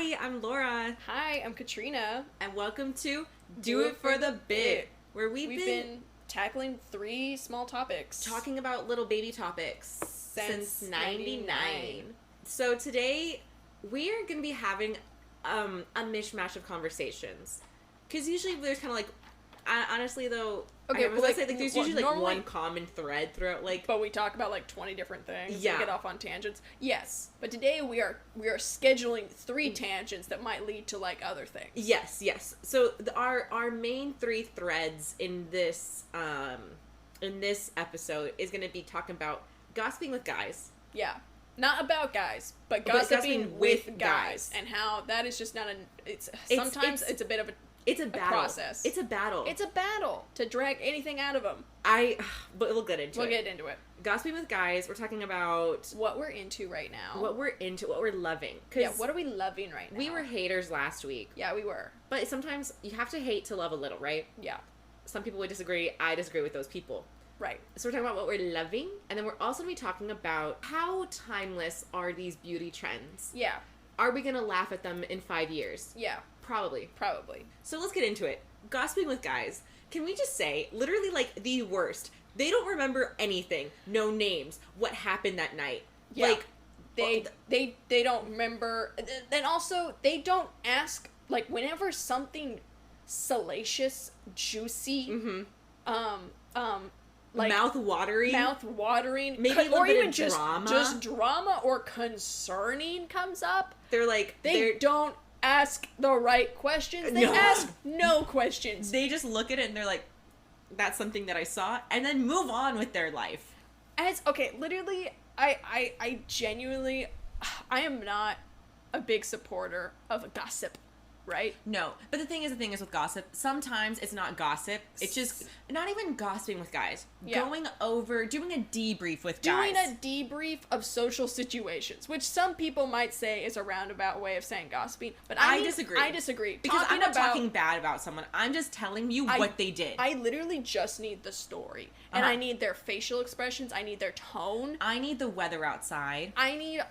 Hi, I'm Laura. Hi, I'm Katrina. And welcome to Do It For The Bit, where we've been tackling 3 small topics. talking about little baby topics since 99. So today, we are going to be having a mishmash of conversations. Because usually there's kind of like, honestly though, okay, I was going to say, like, there's usually normally, one common thread throughout, like... But we talk about, like, 20 different things. Yeah. And get off on tangents. Yes. But today we are scheduling 3 tangents that might lead to, like, other things. Yes. So our main 3 threads in this episode is going to be talking about gossiping with guys. Yeah. Not about guys, but gossiping with guys. And how that is just not sometimes it's a bit of a... It's a battle. Process. It's a battle. It's a battle to drag anything out of them. But we'll get into it. We'll get into it. Gossiping with guys, we're talking about... what we're into right now. What we're loving. Yeah, what are we loving right now? We were haters last week. Yeah, we were. But sometimes you have to hate to love a little, right? Yeah. Some people would disagree. I disagree with those people. Right. So we're talking about what we're loving, and then we're also going to be talking about how timeless are these beauty trends. Yeah. Are we going to laugh at them in 5 years? Yeah. Probably. So let's get into it. Gossiping with guys. Can we just say, literally, like, the worst. They don't remember anything. No names. What happened that night. Yeah. Like, they don't remember. And also, they don't ask, like, whenever something salacious, juicy, like... Mouth-watering. Maybe or even drama. Just drama or concerning comes up. They're like... They don't ask the right questions. They ask no questions. They just look at it and they're like, that's something that I saw, and then move on with their life. Literally, I genuinely, I am not a big supporter of gossip, right? No, but the thing is with gossip, sometimes it's not gossip, it's just not even gossiping with guys. Yeah. Doing a debrief with Doing guys. a debrief of social situations, which some people might say is a roundabout way of saying gossiping, but I disagree. Because I'm not talking bad about someone, I'm just telling you what they did. I literally just need the story, and I need their facial expressions, I need their tone. I need the weather outside. I need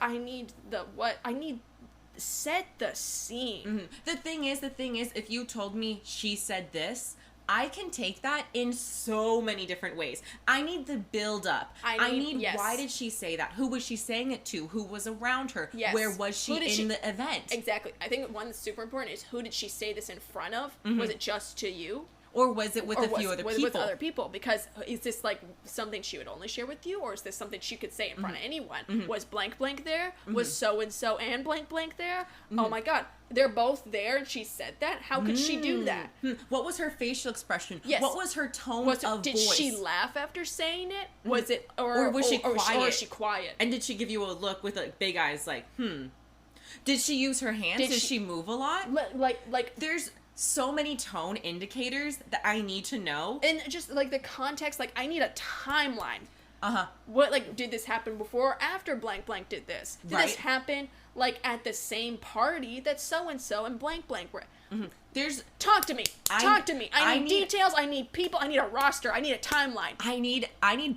set the scene. Mm-hmm. The thing is, if you told me she said this, I can take that in so many different ways. I need the build up. I need why did she say that? Who was she saying it to? Who was around her? Yes. Where was she in the event? Exactly. I think one that's super important is, who did she say this in front of? Mm-hmm. Was it just to you? Or was it with a few other people? With other people. Because is this like something she would only share with you? Or is this something she could say in front of anyone? Mm-hmm. Was blank blank there? Mm-hmm. Was so-and-so and blank blank there? Mm-hmm. Oh my god. They're both there and she said that? How could she do that? What was her facial expression? Yes. What was her tone of voice? Did she laugh after saying it? Was it... Or was she quiet? Or was she quiet? And did she give you a look with like big eyes like, Did she use her hands? Did she move a lot? Like there's... so many tone indicators that I need to know. And just, like, the context, like, I need a timeline. Uh-huh. What, like, did this happen before or after blank blank did this? Did this happen, like, at the same party that so-and-so and blank blank were... Mm-hmm. Talk to me. I need details. I need people. I need a roster. I need a timeline. I need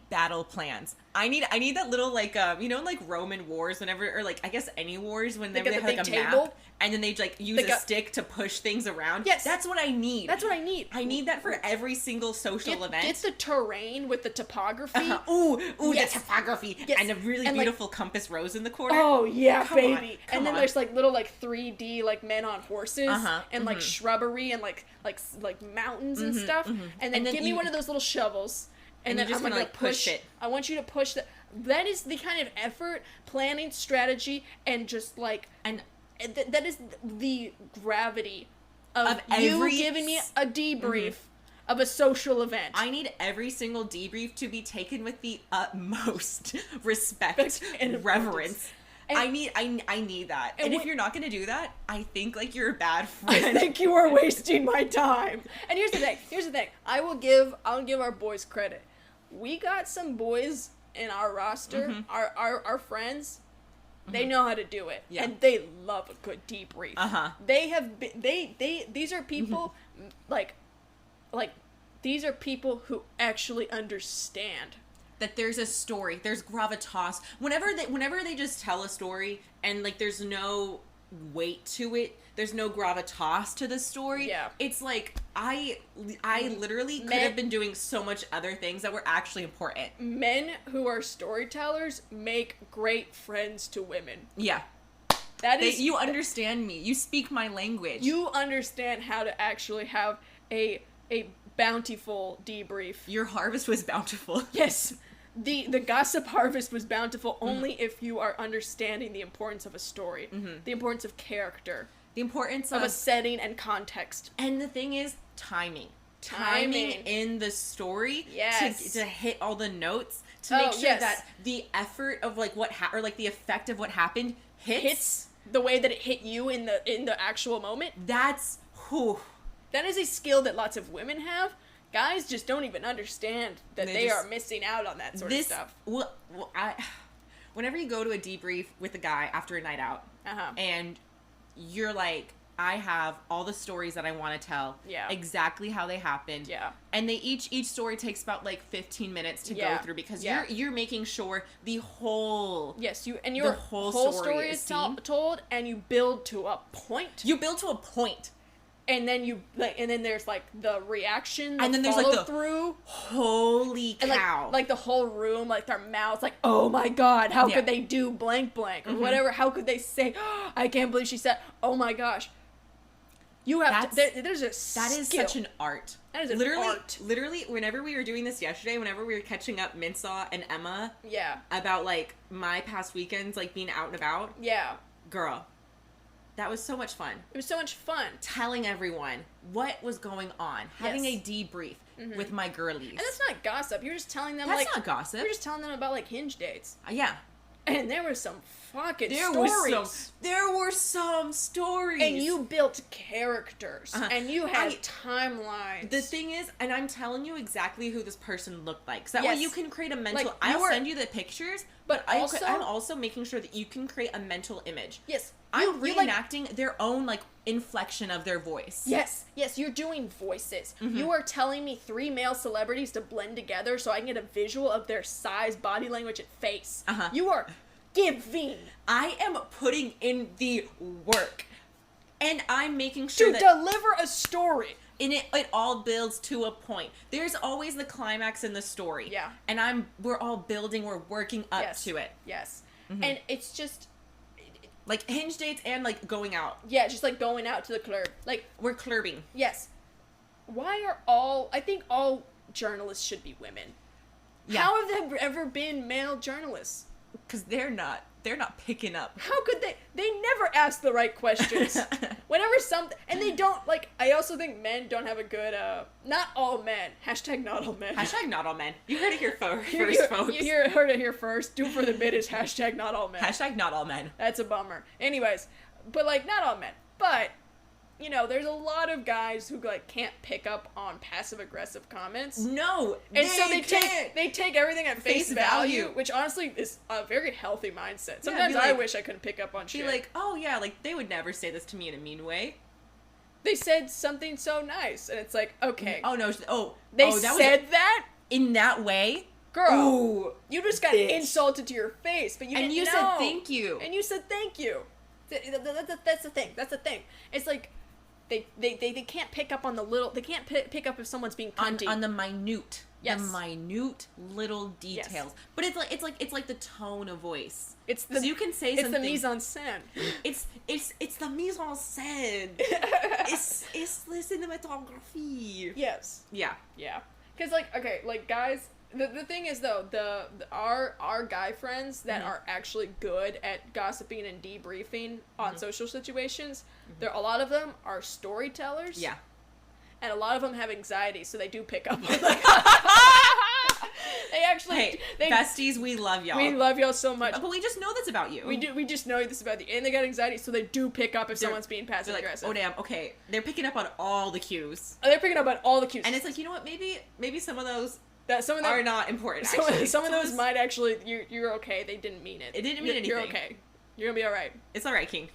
battle plans. I need that little, like, like Roman wars whenever, or like, I guess any wars whenever they have like a table. map and then they like use a stick to push things around. Yes. That's what I need. I need that for every single social event. Get the terrain with the topography. The topography. Yes. And a really beautiful compass rose in the corner. Oh, yeah, Come baby. on. And then there's like little like 3D like men on horses and like shrubbery and like mountains and stuff. And then give me one of those little shovels. And then I'm gonna like push it. I want you to push that. That is the kind of effort, planning, strategy, and just like that is the gravity of you giving me a debrief of a social event. I need every single debrief to be taken with the utmost respect and reverence. And I need that. And if you're not going to do that, I think like you're a bad friend. I think you are wasting my time. And here's the thing. I'll give our boys credit. We got some boys in our roster, our friends. They know how to do it. Yeah. And they love a good debrief. They have been, these are people like these are people who actually understand that there's a story, there's gravitas. Whenever they just tell a story and like there's no weight to it. There's no gravitas to the story. Yeah. It's like, I literally could have been doing so much other things that were actually important. Men who are storytellers make great friends to women. Yeah. You understand me. You speak my language. You understand how to actually have a bountiful debrief. Your harvest was bountiful. Yes. The gossip harvest was bountiful only if you are understanding the importance of a story, the importance of character, the importance of a setting and context. And the thing is, timing in the story, to hit all the notes, to make sure that the effort of like or like the effect of what happened hits the way that it hit you in the actual moment. That is a skill that lots of women have. Guys just don't even understand that they are missing out on that sort of stuff. Whenever you go to a debrief with a guy after a night out, and you're like, I have all the stories that I want to tell, exactly how they happened, and they each story takes about like 15 minutes to go through, because you're making sure the whole your whole story is told, and you build to a point. And then and then there's like the reaction, and then there's like the through. Holy cow! And like the whole room, like their mouths, like, oh my god, how could they do blank or whatever? How could they say, oh, I can't believe she said, oh my gosh. You have there's a skill. That is such an art. That is an art. Literally, whenever we were doing this yesterday, whenever we were catching up, Minsaw and Emma, about like my past weekends, like being out and about, girl. That was so much fun. It was so much fun. Telling everyone what was going on. Having a debrief with my girlies. And that's not gossip. You're just telling them That's not gossip. You're just telling them about like Hinge dates. Yeah. And there were some fucking stories. There were some stories. And you built characters. And you had timelines. The thing is, and I'm telling you exactly who this person looked like. So that way you can create a mental... Like, I'll send you the pictures, but I'm also making sure that you can create a mental image. Yes. I'm reenacting their own, like, inflection of their voice. Yes, you're doing voices. You are telling me 3 male celebrities to blend together so I can get a visual of their size, body language, and face. You are giving. I am putting in the work. And I'm making sure to deliver a story. And it all builds to a point. There's always the climax in the story. Yeah. And we're all building, we're working up to it. Yes. And it's just... Like, Hinge dates and, like, going out. Yeah, just, like, going out to the club. Like... We're clubbing. Yes. I think all journalists should be women. Yeah. How have there ever been male journalists? Because they're not picking up. How could they? They never ask the right questions. Whenever and they don't, like, I also think men don't have a good, not all men. Hashtag not all men. Hashtag not all men. You heard it here first, folks. You heard it here first. Do for the bit is hashtag not all men. Hashtag not all men. That's a bummer. Anyways, but, like, not all men. But... You know, there's a lot of guys who, like, can't pick up on passive-aggressive comments. No, and so they take everything at face value, which honestly is a very healthy mindset. Sometimes I wish I couldn't pick up on shit. Be like, oh yeah, like, they would never say this to me in a mean way. They said something so nice, and it's like, okay. Oh no, they said that? In that way? Girl, ooh, you just got insulted to your face, but you didn't know. And you said thank you. And you said thank you. That's the thing. That's the thing. It's like... They can't pick up on the little... They can't pick up if someone's being punty. On the minute. Yes. The minute little details. Yes. But it's like the tone of voice. It's the... So you can say something... It's the mise en scène. It's the mise en scène. it's the cinematography. Yes. Yeah. Yeah. Because, like, okay, like, guys... The thing is, though, our guy friends that are actually good at gossiping and debriefing on social situations, a lot of them are storytellers. Yeah. And a lot of them have anxiety, so they do pick up on that. They actually... besties, we love y'all. We love y'all so much. But we just know this about you. We just know this about you. And they got anxiety, so they do pick up if someone's being passive-aggressive. Like, oh, damn, okay. They're picking up on all the cues. They're picking up on all the cues. And it's like, you know what, maybe some of those... Some of them are not important, actually. Some of those might actually... You're okay. They didn't mean it. It didn't mean anything. You're okay. You're gonna be alright. It's alright, King.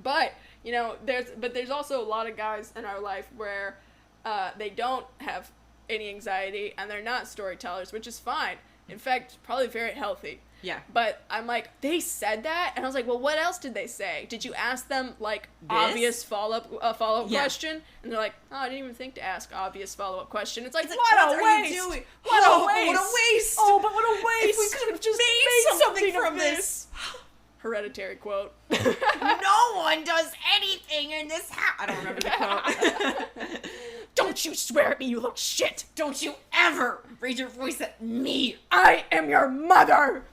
But, you know, there's also a lot of guys in our life where they don't have any anxiety and they're not storytellers, which is fine. In fact, probably very healthy. Yeah. But I'm like, they said that? And I was like, well, what else did they say? Did you ask them, like, obvious follow-up question? And they're like, oh, I didn't even think to ask obvious follow-up question. It's like, what a waste! What a waste! What a waste! Oh, but what a waste! If we could have just made something from this. Hereditary quote. No one does anything in this house. I don't remember the quote. Don't you swear at me, you little shit! Don't you ever raise your voice at me! I am your mother!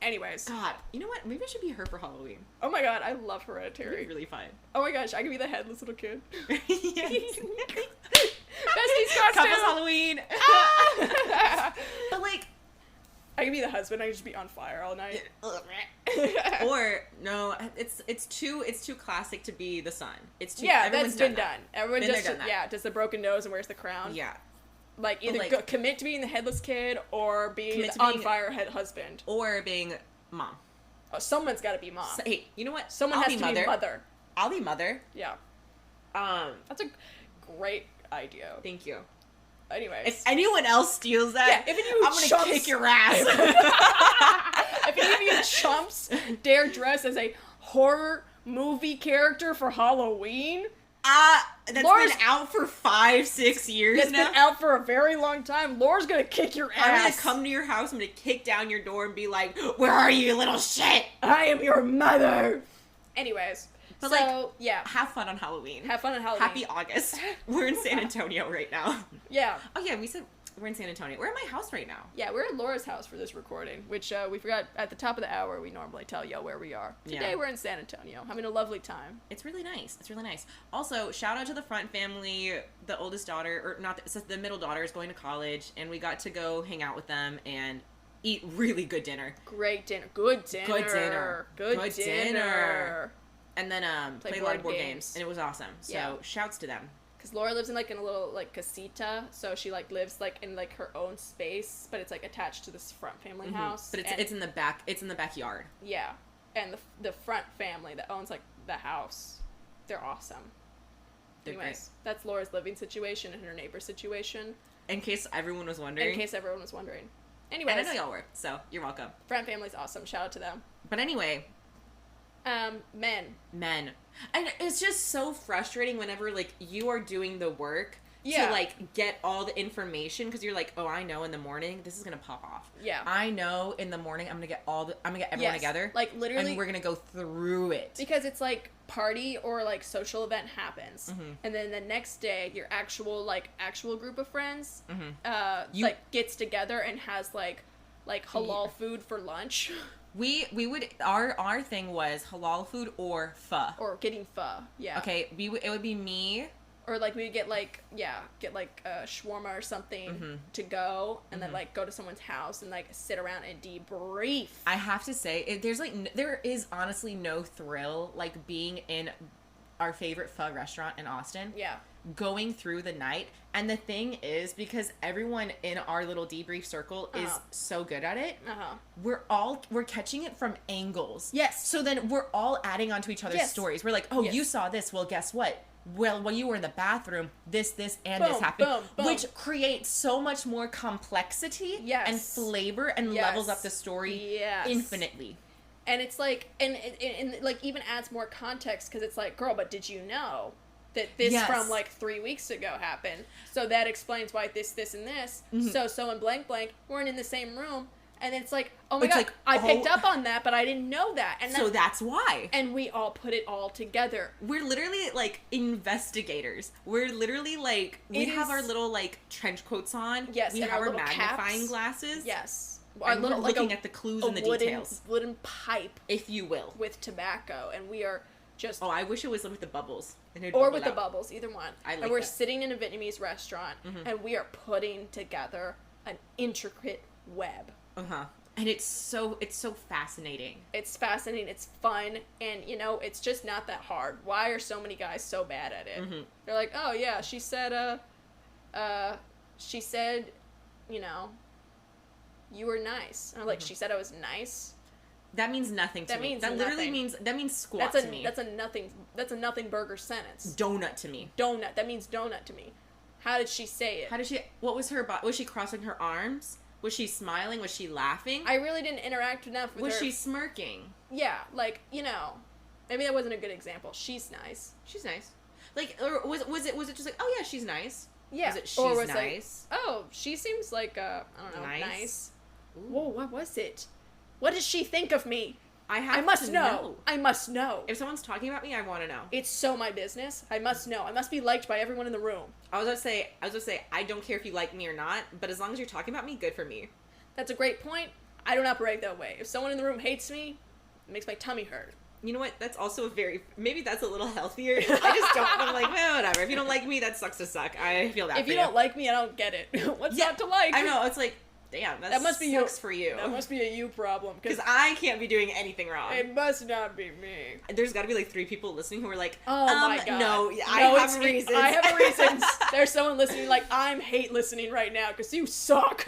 Anyways. God, you know what? Maybe I should be her for Halloween. Oh my god, I love Hereditary. It'd be really fun. Oh my gosh, I could be the headless little kid. Yes. Besties costume! Couples Halloween! But like... I could be the husband, I could just be on fire all night. Or, no, it's too classic to be the son. It's too... Yeah, that's been done. Everyone does that. Yeah, does the broken nose and wears the crown. Yeah. Like, either commit to being the headless kid, or being the on-fire head husband. Or being mom. Oh, someone's gotta be mom. So, hey, you know what? Someone has to be mother. I'll be mother. Yeah. That's a great idea. Thank you. Anyways. If anyone else steals that, yeah, I'm gonna kick your ass. If any of you chumps dare dress as a horror movie character for Halloween... That's been out for 5-6 years now. It's been out for a very long time. Laura's gonna kick your ass. I'm gonna come to your house, I'm gonna kick down your door and be like, where are you, you little shit? I am your mother. Anyways. But so, yeah. Have fun on Halloween. Have fun on Halloween. Happy August. We're in San Antonio right now. Yeah. Oh yeah, we said we're in San Antonio. We're at my house right now. Yeah, we're at Laura's house for this recording, which we forgot at the top of the hour. We normally tell you where we are. Today we're in San Antonio, having a lovely time. It's really nice. It's really nice. Also, shout out to the front family. The oldest daughter, or not, the middle daughter is going to college, and we got to go hang out with them and eat really good dinner. Great dinner. Good dinner. Good dinner. Good dinner. And then play a lot of board games, and it was awesome. So shouts to them. Because Laura lives in like in a little like casita, so she like lives like in like her own space, but it's like attached to this front family house. But it's in the back. It's in the backyard. Yeah, and the front family that owns like the house, they're awesome. They're great. That's Laura's living situation and her neighbor's situation. In case everyone was wondering. Anyways. And I know y'all were, so you're welcome. Front family's awesome. Shout out to them. But anyway. Men. And it's just so frustrating whenever, like, you are doing the work to, like, get all the information, because you're like, oh, I know in the morning this is gonna pop off. Yeah. I know in the morning I'm gonna get everyone together. Like, literally. And we're gonna go through it. Because it's, like, party or, like, social event happens. Mm-hmm. And then the next day, your actual group of friends, gets together and has, like halal food for lunch. We would our thing was halal food or pho. Or getting pho, yeah. Okay, it would be me. Or like we'd get a shawarma or something to go, and then like go to someone's house and like sit around and debrief. I have to say, there is honestly no thrill like being in our favorite pho restaurant in Austin. Yeah. Going through the night. And the thing is, because everyone in our little debrief circle is so good at it, we're catching it from angles. Yes. So then we're all adding onto each other's stories. We're like, oh, you saw this. Well, guess what? Well, when you were in the bathroom, this, and this happened. Boom. Which creates so much more complexity and flavor and levels up the story infinitely. And it's like, and like even adds more context, because it's like, girl, but did you know that this from like 3 weeks ago happened? So that explains why this, and this. Mm-hmm. So and blank weren't in the same room. And it's like, oh my God, like, I picked up on that, but I didn't know that. And so that's why. And we all put it all together. We're literally like investigators. We're literally like, we have our little like trench coats on. Yes. We have our magnifying glasses. Yes. And we're looking at the clues and the details. Wooden pipe. If you will. With tobacco. And we are just... Oh, I wish it was with the bubbles. Or with the bubbles, either one. And we're sitting in a Vietnamese restaurant, and we are putting together an intricate web. And it's so fascinating. It's fascinating. It's fun. And, you know, it's just not that hard. Why are so many guys so bad at it? Mm-hmm. They're like, oh, yeah, she said, you know, you were nice. And I'm like, she said I was nice? That means nothing to me. That literally means squat to me. That's a nothing burger sentence. Donut to me. Donut. That means donut to me. How did she say it? What was her, was she crossing her arms? Was she smiling? Was she laughing? I really didn't interact enough with her. Was she smirking? Yeah, like, you know, maybe that wasn't a good example. She's nice. She's nice. Like, or was it just like, oh yeah, she's nice? Yeah. Was it she's nice? Like, oh, she seems like, I don't know, nice. Whoa, what was it? What does she think of me? I must know. I must know. If someone's talking about me, I want to know. It's so my business. I must know. I must be liked by everyone in the room. I was gonna say, I don't care if you like me or not, but as long as you're talking about me, good for me. That's a great point. I don't operate that way. If someone in the room hates me, it makes my tummy hurt. You know what? That's also maybe that's a little healthier. I just don't, I'm like, well, whatever. If you don't like me, that sucks to suck. I feel that If you don't like me, I don't get it. What's not to like? I know, it's like, damn, that must be sucks for you. That must be a you problem. Because I can't be doing anything wrong. It must not be me. There's got to be like 3 people listening who are like, oh my god. No, I have reasons. I have reasons. There's someone listening like, I'm hate listening right now because you suck.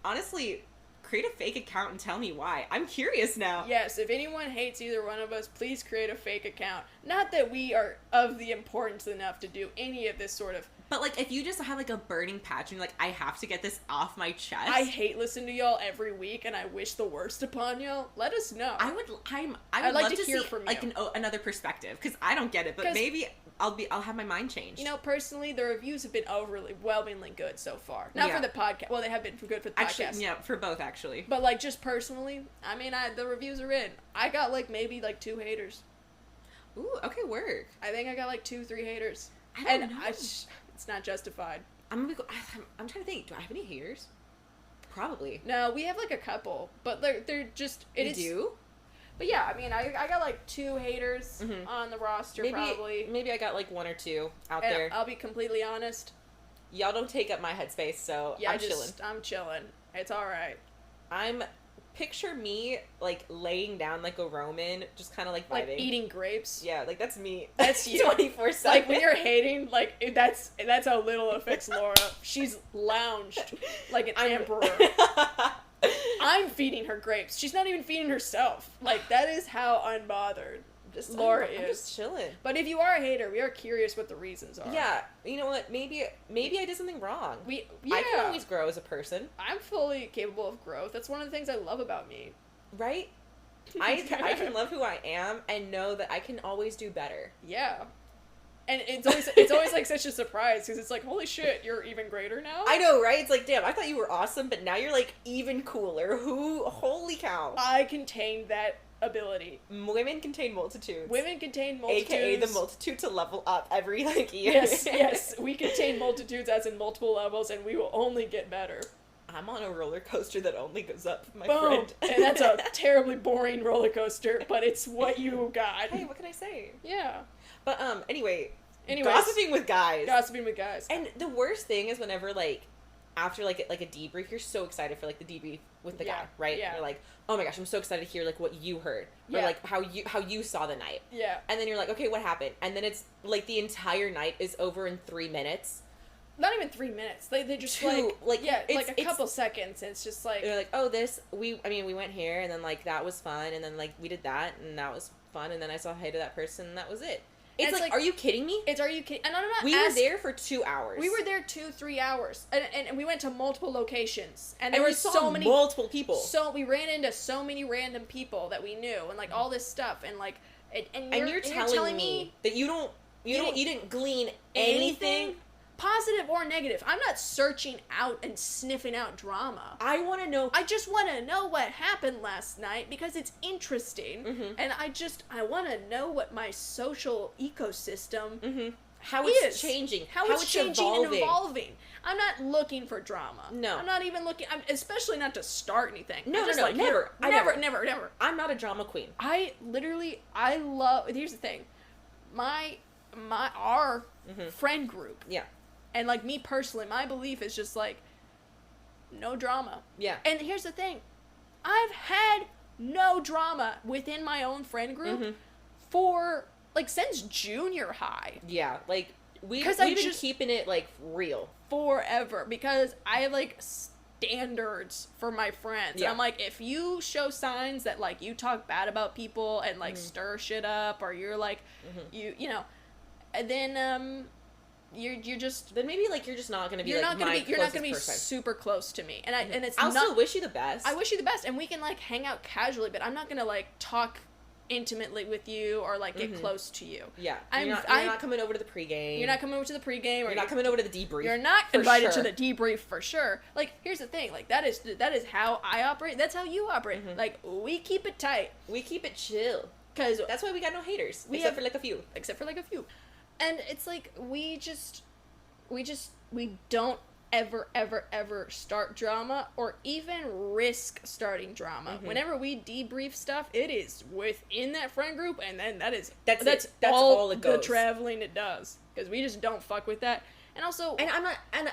Honestly, create a fake account and tell me why. I'm curious now. Yes, if anyone hates either one of us, please create a fake account. Not that we are of the importance enough to do any of this sort of... But, like, if you just have, like, a burning patch and you're like, I have to get this off my chest. I hate listening to y'all every week and I wish the worst upon y'all. Let us know. I would like love to hear see, from you. like, another perspective. Because I don't get it, but maybe I'll have my mind changed. You know, personally, the reviews have been overwhelmingly good so far. Not for the podcast. Well, they have been good for the podcast. Yeah, for both, actually. But, like, just personally, I mean, the reviews are in. I got, like, maybe, like, 2 haters. Ooh, okay, work. I think I got, like, 2-3 haters. I don't know. It's not justified. I'm trying to think. Do I have any haters? Probably. No, we have like a couple, but they're just. You do? But yeah, I mean, I got like 2 haters on the roster, probably. Maybe I got like 1 or 2 out there. I'll be completely honest. Y'all don't take up my headspace, so yeah, I'm chilling. It's all right. Picture me, like, laying down like a Roman, just kind of, like, vibing. Like, eating grapes? Yeah, like, that's me. That's you. 24/7. Like, when you're hating, like, that's how little affects Laura. She's lounged like an emperor. I'm feeding her grapes. She's not even feeding herself. Like, that is how unbothered Laura is. I'm just chilling. But if you are a hater, we are curious what the reasons are. Yeah, you know what? Maybe I did something wrong. I can always grow as a person. I'm fully capable of growth. That's one of the things I love about me. Right? I can love who I am and know that I can always do better. Yeah. And it's always like such a surprise because it's like, holy shit, you're even greater now? I know, right? It's like, damn, I thought you were awesome, but now you're like even cooler. Holy cow. I contained that ability. Women contain multitudes. AKA the multitude to level up every year. Yes. We contain multitudes as in multiple levels and we will only get better. I'm on a roller coaster that only goes up, my Boom. friend. And that's a terribly boring roller coaster, but it's what you got. Hey, what can I say? Yeah. But anyways, gossiping with guys. And the worst thing is whenever after like a debrief, you're so excited for like the debrief with the guy, right? Yeah. You're like, oh my gosh, I'm so excited to hear like what you heard, or like how you saw the night. Yeah. And then you're like, okay, what happened? And then it's like the entire night is over in 3 minutes. Not even 3 minutes. They just like a couple seconds. And it's just like they're like, oh, we went here and then like that was fun and then like we did that and that was fun and then I saw hey to that person and that was it. It's like, are you kidding me? Are you kidding? And we were there for 2 hours. We were there 2-3 hours, and we went to multiple locations, and there were so many multiple people. So we ran into so many random people that we knew, and like all this stuff, and like, and you're telling me that you didn't glean anything. Positive or negative. I'm not searching out and sniffing out drama. I want to know. I just want to know what happened last night because it's interesting. And I want to know what my social ecosystem how it's changing. How it's changing and evolving. I'm not looking for drama. No. I'm not even looking, especially not to start anything. No, never. Never. I'm not a drama queen. I love, here's the thing. Our friend group. Yeah. And, like, me personally, my belief is just, like, no drama. Yeah. And here's the thing. I've had no drama within my own friend group for, like, since junior high. Yeah. Like, we've been keeping it, like, real. Forever. Because I have, like, standards for my friends. Yeah. And I'm like, if you show signs that, like, you talk bad about people and, like, stir shit up or you're, like, you know, and then, you're just then maybe like you're just not gonna be you're like you're not gonna be super close to me, and it's I'll still wish you the best. I wish you the best, and we can like hang out casually, but I'm not gonna like talk intimately with you or like get close to you. Yeah, you're not coming over to the pregame. You're not coming over to the pregame, or you're not coming over to the debrief. You're not invited to the debrief for sure. Like, here's the thing, like that is how I operate. That's how you operate. Like, we keep it tight. We keep it chill. Because that's why we got no haters. Except for like a few. And it's like we don't ever start drama or even risk starting drama. Whenever we debrief stuff, it is within that friend group, and then that's all it goes. The traveling it does, because we just don't fuck with that. And also,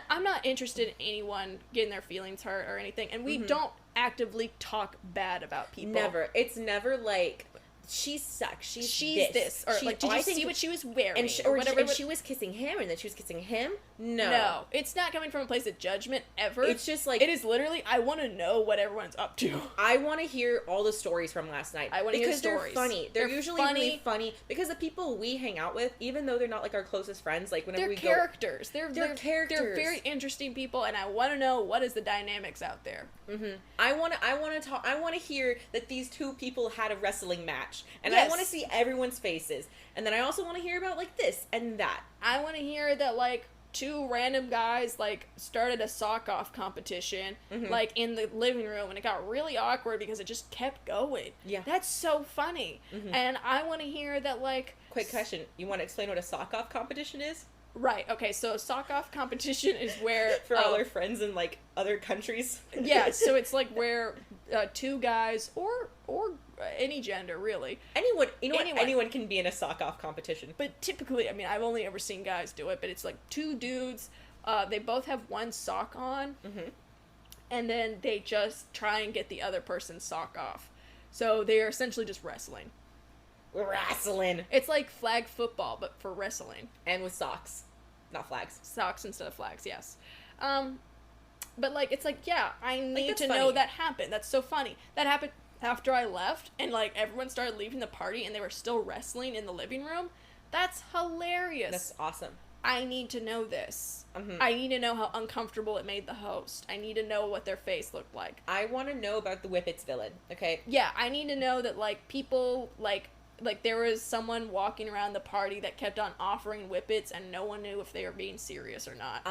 I'm not interested in anyone getting their feelings hurt or anything, and we don't actively talk bad about people. Never. It's never like, she sucks. She's this. Or like, did you see what she was wearing? Or whatever. And she was kissing him, and then she was kissing him? No. It's not coming from a place of judgment, ever. It's just like, it is literally, I want to know what everyone's up to. I want to hear all the stories from last night. I want to hear the stories. Because they're funny. They're usually really funny. Because the people we hang out with, even though they're not like our closest friends, like whenever we go... They're characters. They're very interesting people, and I want to know what is the dynamics out there. I want to hear that these two people had a wrestling match, and I want to see everyone's faces, and then I also want to hear about like this and that. I want to hear that like two random guys like started a sock off competition like in the living room, and it got really awkward because it just kept going. Yeah, that's so funny. And I want to hear that like... Quick question, you want to explain what a sock off competition is? Right, okay, so a sock-off competition is where... For all our friends in, like, other countries. Yeah, so it's, like, where two guys, or any gender, really. Anyone can be in a sock-off competition. But typically, I mean, I've only ever seen guys do it, but it's, like, two dudes, they both have one sock on, and then they just try and get the other person's sock off. So they are essentially just wrestling. Wrestling. It's like flag football, but for wrestling. And with socks. Not flags. Socks instead of flags, yes. But, like, it's like, yeah, I need to know that happened. That's so funny. That happened after I left, and, like, everyone started leaving the party, and they were still wrestling in the living room. That's hilarious. That's awesome. I need to know this. I need to know how uncomfortable it made the host. I need to know what their face looked like. I want to know about the Whippets villain, okay? Yeah, I need to know that, like, people, like there was someone walking around the party that kept on offering whippets, and no one knew if they were being serious or not.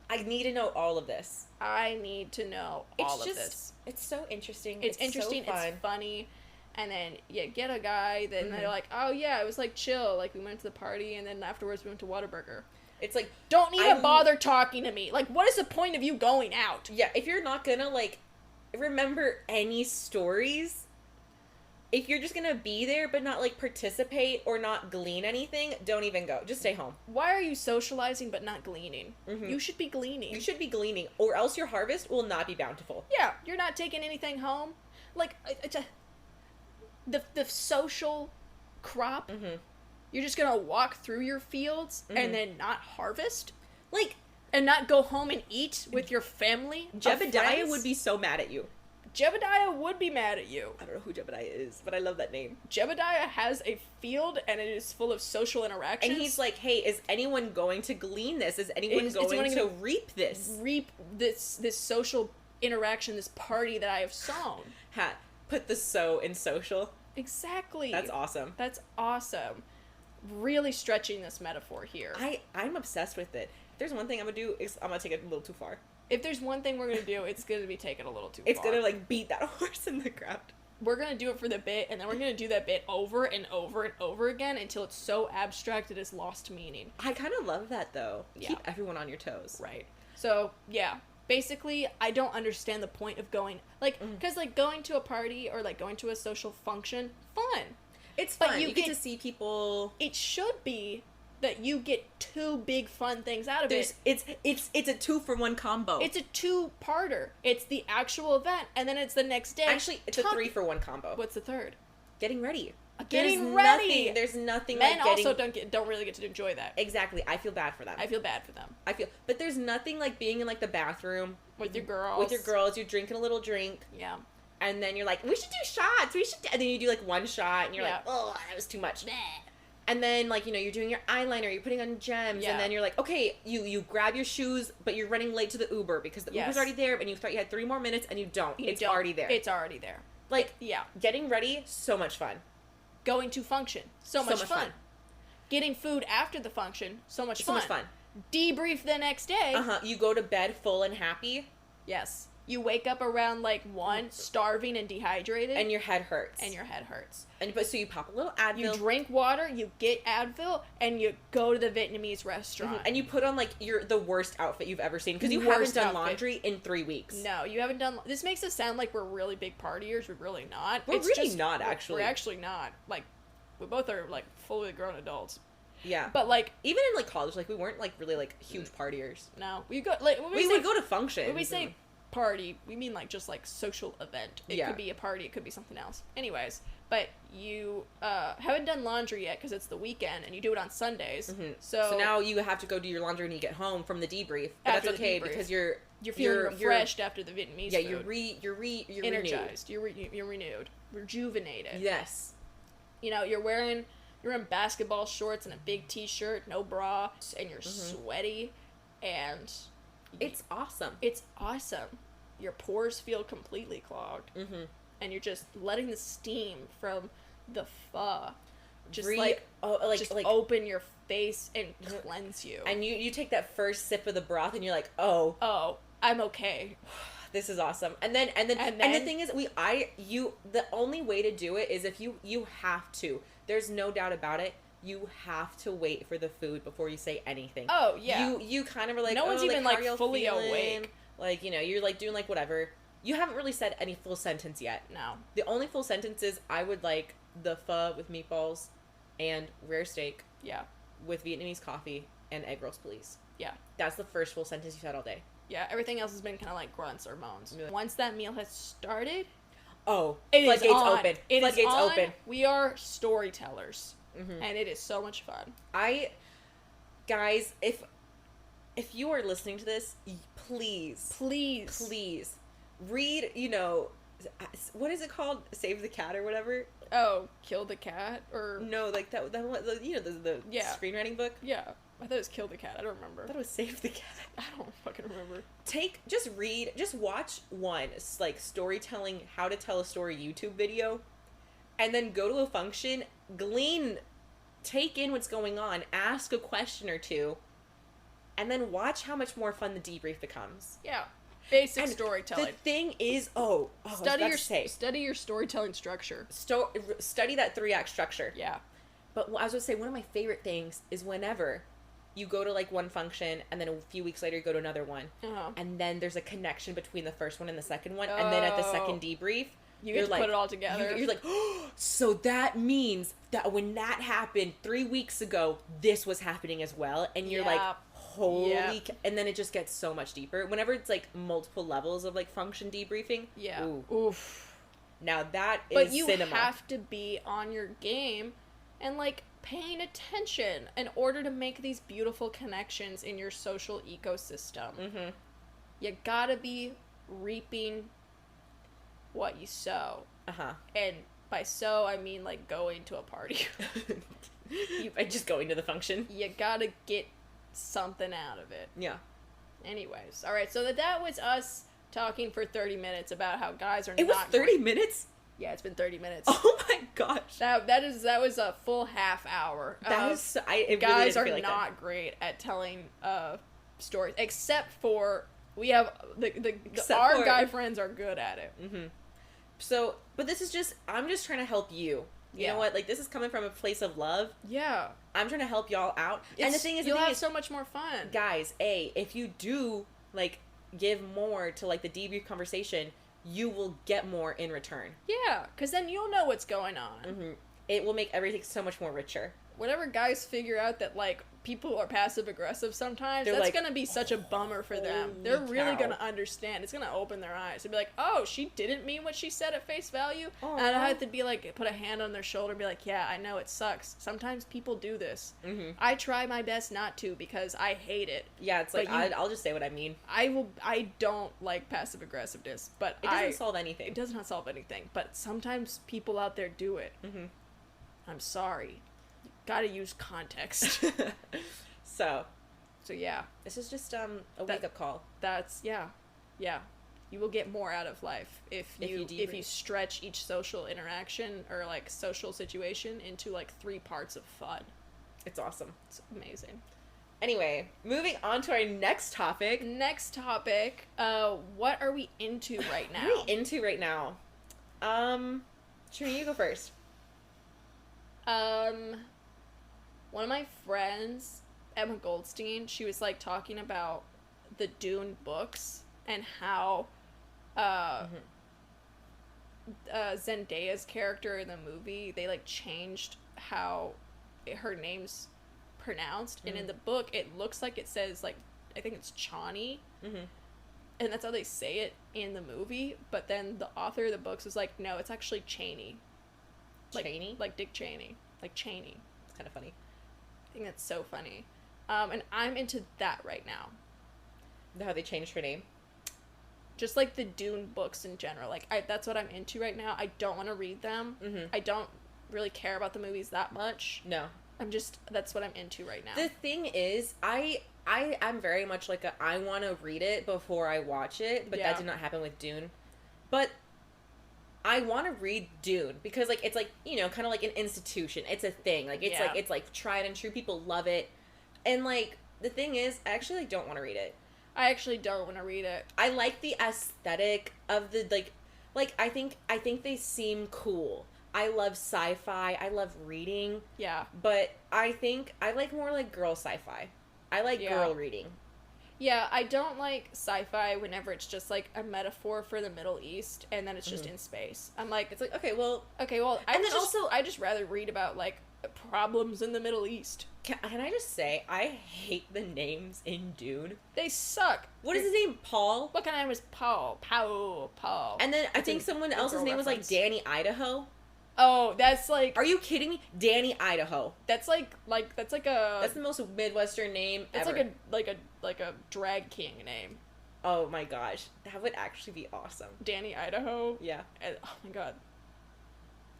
I need to know all of this. I need to know all of this. It's so interesting. It's interesting. So it's funny. And then you get a guy, then they're like, oh yeah, it was like chill. Like, we went to the party, and then afterwards we went to Whataburger. It's like, don't even bother talking to me. Like, what is the point of you going out? Yeah, if you're not gonna, like, remember any stories, if you're just gonna be there but not, like, participate or not glean anything, don't even go. Just stay home. Why are you socializing but not gleaning? You should be gleaning. You should be gleaning, or else your harvest will not be bountiful. Yeah, you're not taking anything home. Like, the social crop, you're just gonna walk through your fields and then not harvest? Like, and not go home and eat with your family? Jebediah would be so mad at you. Jebediah would be mad at you. I don't know who Jebediah is, but I love that name. Jebediah has a field, and it is full of social interactions. And he's like, hey, is anyone going to glean this? Is anyone going to reap this? Reap this social interaction, this party that I have sown. Put the sow in social. Exactly. That's awesome. That's awesome. Really stretching this metaphor here. I'm obsessed with it. If there's one thing I'm going to do, I'm going to take it a little too far. If there's one thing we're going to do, it's going to be taken a little too far. It's going to, like, beat that horse in the ground. We're going to do it for the bit, and then we're going to do that bit over and over and over again until it's so abstract it has lost meaning. I kind of love that, though. Yeah. Keep everyone on your toes. Right. So, yeah. Basically, I don't understand the point of going, like, because, like, going to a party or, like, going to a social function, fun. It's fun. You get to see people. It should be that you get two big fun things out of it. It's a 2-for-1 combo. It's a 2-parter. It's the actual event, and then it's the next day. Actually, it's a 3-for-1 combo. What's the third? Getting ready. Getting ready. There's nothing Men like getting... also don't really get to enjoy that. Exactly. I feel bad for them. But there's nothing like being in, like, the bathroom with your girls. You're drinking a little drink. Yeah. And then you're like, we should do shots. And then you do, like, one shot, and you're like, oh, that was too much. And then, like, you know, you're doing your eyeliner, you're putting on gems, and then you're like, okay, you grab your shoes, but you're running late to the Uber because the Uber's already there, and you thought you had 3 more minutes, and you don't. It's already there. It's already there. Like, getting ready, so much fun. Going to function, so much fun. Getting food after the function, so much fun. Debrief the next day. You go to bed full and happy. Yes. You wake up around, like, 1, starving and dehydrated. And your head hurts. So you pop a little Advil. You drink water, you get Advil, and you go to the Vietnamese restaurant. And you put on, like, the worst outfit you've ever seen. Because you haven't done laundry in 3 weeks. No, you haven't done... This makes us sound like we're really big partiers. We're really not. We're really not, actually. We're actually not. Like, we both are, like, fully grown adults. Yeah. But, like... Even in, like, college, like, we weren't, like, really, like, huge partiers. No. We go... Like, we would go to functions. When we say... party, we mean like just like social event. It could be a party, it could be something else. Anyways, but you haven't done laundry yet because it's the weekend and you do it on Sundays. So now you have to go do your laundry when you get home from the debrief. But that's okay because you're feeling refreshed after the Vietnamese food. You're energized. Renewed. You're renewed, rejuvenated. Yes. You know, you're in basketball shorts and a big t-shirt, no bra, and you're sweaty, and it's awesome. It's awesome. Your pores feel completely clogged. And you're just letting the steam from the pho just open your face and cleanse you. And you take that first sip of the broth and you're like, oh, I'm okay. This is awesome. And then the thing is, the only way to do it is if you have to. There's no doubt about it. You have to wait for the food before you say anything. Oh, yeah. You kind of are like, no one's even, like, fully awake. Like, you know, you're, like, doing, like, whatever. You haven't really said any full sentence yet. No. The only full sentence is, I would like the pho with meatballs and rare steak. Yeah. With Vietnamese coffee and egg rolls, please. Yeah. That's the first full sentence you said all day. Yeah, everything else has been kind of, like, grunts or moans. Once that meal has started... Oh, floodgates open. Floodgates open. We are storytellers. And it is so much fun. Guys, if you are listening to this, please read, you know, what is it called? Save the Cat or whatever? Oh, Kill the Cat? Or... No, like that one, you know, the screenwriting book? Yeah. I thought it was Kill the Cat. I don't remember. I thought it was Save the Cat. I don't fucking remember. Just watch one, like, storytelling, how to tell a story YouTube video, and then go to a function, take in what's going on, ask a question or two, and then watch how much more fun the debrief becomes. Yeah. Basic storytelling. The thing is, study your storytelling structure. Study that 3-act structure. Yeah. But I was going to say, one of my favorite things is whenever you go to, like, one function, and then a few weeks later you go to another one, and then there's a connection between the first one and the second one, and then at the second debrief, you get to put it all together. You're like, oh, so that means that when that happened 3 weeks ago, this was happening as well, and you're like, holy, and then it just gets so much deeper. Whenever it's, like, multiple levels of, like, function debriefing, oof. Now that is But you cinema. have to be on your game and, like, paying attention in order to make these beautiful connections in your social ecosystem. You gotta be reaping what you sow. And by sow, I mean, like, going to a party. Just going to the function. You gotta get something out of it. Yeah. Anyways, alright, so that was us talking for 30 minutes about how guys are It was 30 minutes? Yeah, it's been 30 minutes. Oh my gosh. That was a full half hour. Guys really are not great at telling stories, except for we have our guy friends are good at it. So, but this is just, I'm just trying to help you. You know what? Like, this is coming from a place of love. Yeah. I'm trying to help y'all out. And the thing is, you'll have so much more fun. Guys, if you do, like, give more to, like, the debrief conversation, you will get more in return. Yeah, because then you'll know what's going on. It will make everything so much more richer. Whenever guys figure out that, like, people are passive-aggressive sometimes, that's like, gonna be such a bummer for them. They're really gonna understand. It's gonna open their eyes. They'll be like, oh, she didn't mean what she said at face value? Aww. And I have to be like, put a hand on their shoulder and be like, yeah, I know it sucks. Sometimes people do this. I try my best not to because I hate it. Yeah, it's like, I'll just say what I mean. I don't like passive-aggressiveness, but it doesn't solve anything. It does not solve anything, but sometimes people out there do it. I'm sorry. Gotta use context. So yeah. This is just a wake-up call. That's, yeah. You will get more out of life if you stretch each social interaction or, like, social situation into, like, 3 parts of fun. It's awesome. It's amazing. Anyway, moving on to our next topic. What are we into right now? What are we into right now? Katrina, you go first. One of my friends, Emma Goldstein, she was, like, talking about the Dune books and how Zendaya's character in the movie, they, like, changed how her name's pronounced, and in the book it looks like it says, like, I think it's Chani, and that's how they say it in the movie, but then the author of the books was like, no, it's actually Cheney. Cheney? Like Dick Cheney. Like Cheney. It's kind of funny. I think that's so funny. And I'm into that right now. How they changed her name? Just, like, the Dune books in general. Like, that's what I'm into right now. I don't want to read them. I don't really care about the movies that much. No. That's what I'm into right now. The thing is, I'm very much like I want to read it before I watch it, but that did not happen with Dune. But I want to read Dune because, like, it's, like, you know, kind of like an institution. It's a thing. Like, it's like tried and true. People love it. And, like, the thing is, I actually, like, don't want to read it. I actually don't want to read it. I like the aesthetic of the, like, I think they seem cool. I love sci-fi. I love reading. Yeah. But I think I like more, like, girl sci-fi. I like girl reading. Yeah, I don't like sci-fi whenever it's just, like, a metaphor for the Middle East, and then it's just in space. I'm like... It's like, okay, well... I just rather read about, like, problems in the Middle East. Can I just say, I hate the names in Dune. They suck. What is his name? Paul? What kind of name was Paul? Paul. And then I think someone else's name was, like, Danny Idaho. Oh, that's like... Are you kidding me? Danny Idaho. That's like that's like a... That's the most Midwestern name ever. It's like a drag king name. Oh my gosh. That would actually be awesome. Danny Idaho? Yeah. Oh my god.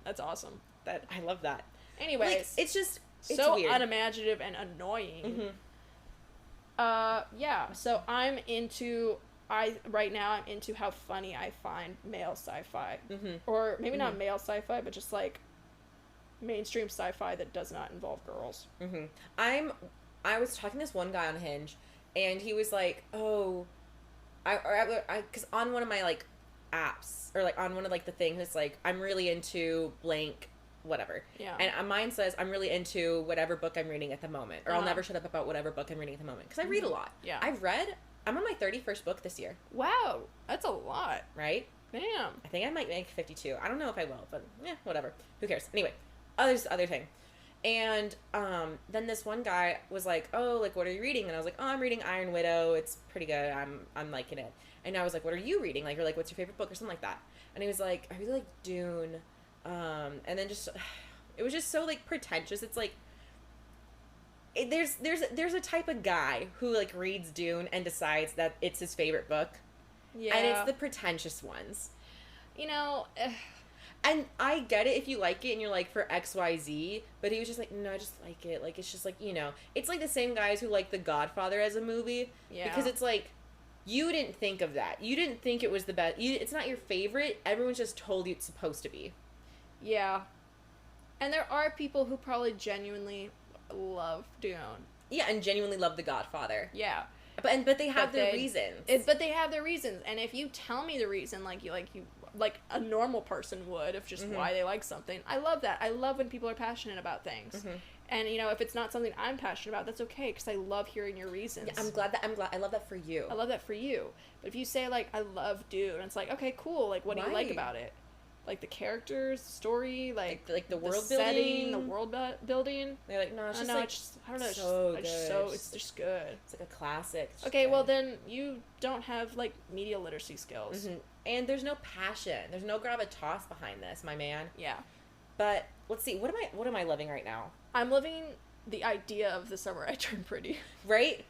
That's awesome. I love that. Anyways. Like, it's just... It's so weird. Unimaginative and annoying. Yeah. So I'm into... right now I'm into how funny I find male sci-fi. Or maybe not male sci-fi, but just, like, mainstream sci-fi that does not involve girls. I was talking to this one guy on Hinge, and he was like, oh, because on one of my, like, apps, or, like, on one of, like, the things, it's like, I'm really into blank whatever. Yeah. And mine says, I'm really into whatever book I'm reading at the moment, or I'll never shut up about whatever book I'm reading at the moment, because I read a lot. Yeah. I'm on my 31st book this year. Wow, that's a lot. Right? Damn. I think I might make 52. I don't know if I will, but whatever. Who cares? Anyway, other thing. And then this one guy was like, oh, like, what are you reading? And I was like, oh, I'm reading Iron Widow. It's pretty good. I'm liking it. And I was like, what are you reading? Like, or like, what's your favorite book or something like that? And he was like, I really like Dune. And then just, it was just so, like, pretentious. It's like, there's a type of guy who, like, reads Dune and decides that it's his favorite book. Yeah. And it's the pretentious ones. You know... And I get it if you like it and you're like, for XYZ, but he was just like, no, I just like it. Like, it's just like, you know, it's like the same guys who like The Godfather as a movie. Yeah. Because it's like, you didn't think of that. You didn't think it was the best. It's not your favorite. Everyone's just told you it's supposed to be. Yeah. And there are people who probably genuinely love Dune. Yeah, and genuinely love The Godfather. Yeah. But they have their reasons. But they have their reasons. And if you tell me the reason, like a normal person would, of just why they like something, I love that. I love when people are passionate about things. Mm-hmm. And, you know, if it's not something I'm passionate about, that's okay, because I love hearing your reasons. Yeah, I love that for you. I love that for you. But if you say, like, I love Dune, it's like, okay, cool, like, what do you like about it? Like, the characters, the story, like the world setting, the world building. They're like, no, it's just, I don't know, it's just good. It's like a classic. Okay, good. Well, then you don't have, like, media literacy skills. Mm-hmm. And there's no passion. There's no gravitas behind this, my man. Yeah. But let's see. What am I loving right now? I'm loving the idea of the summer I turned pretty. Right?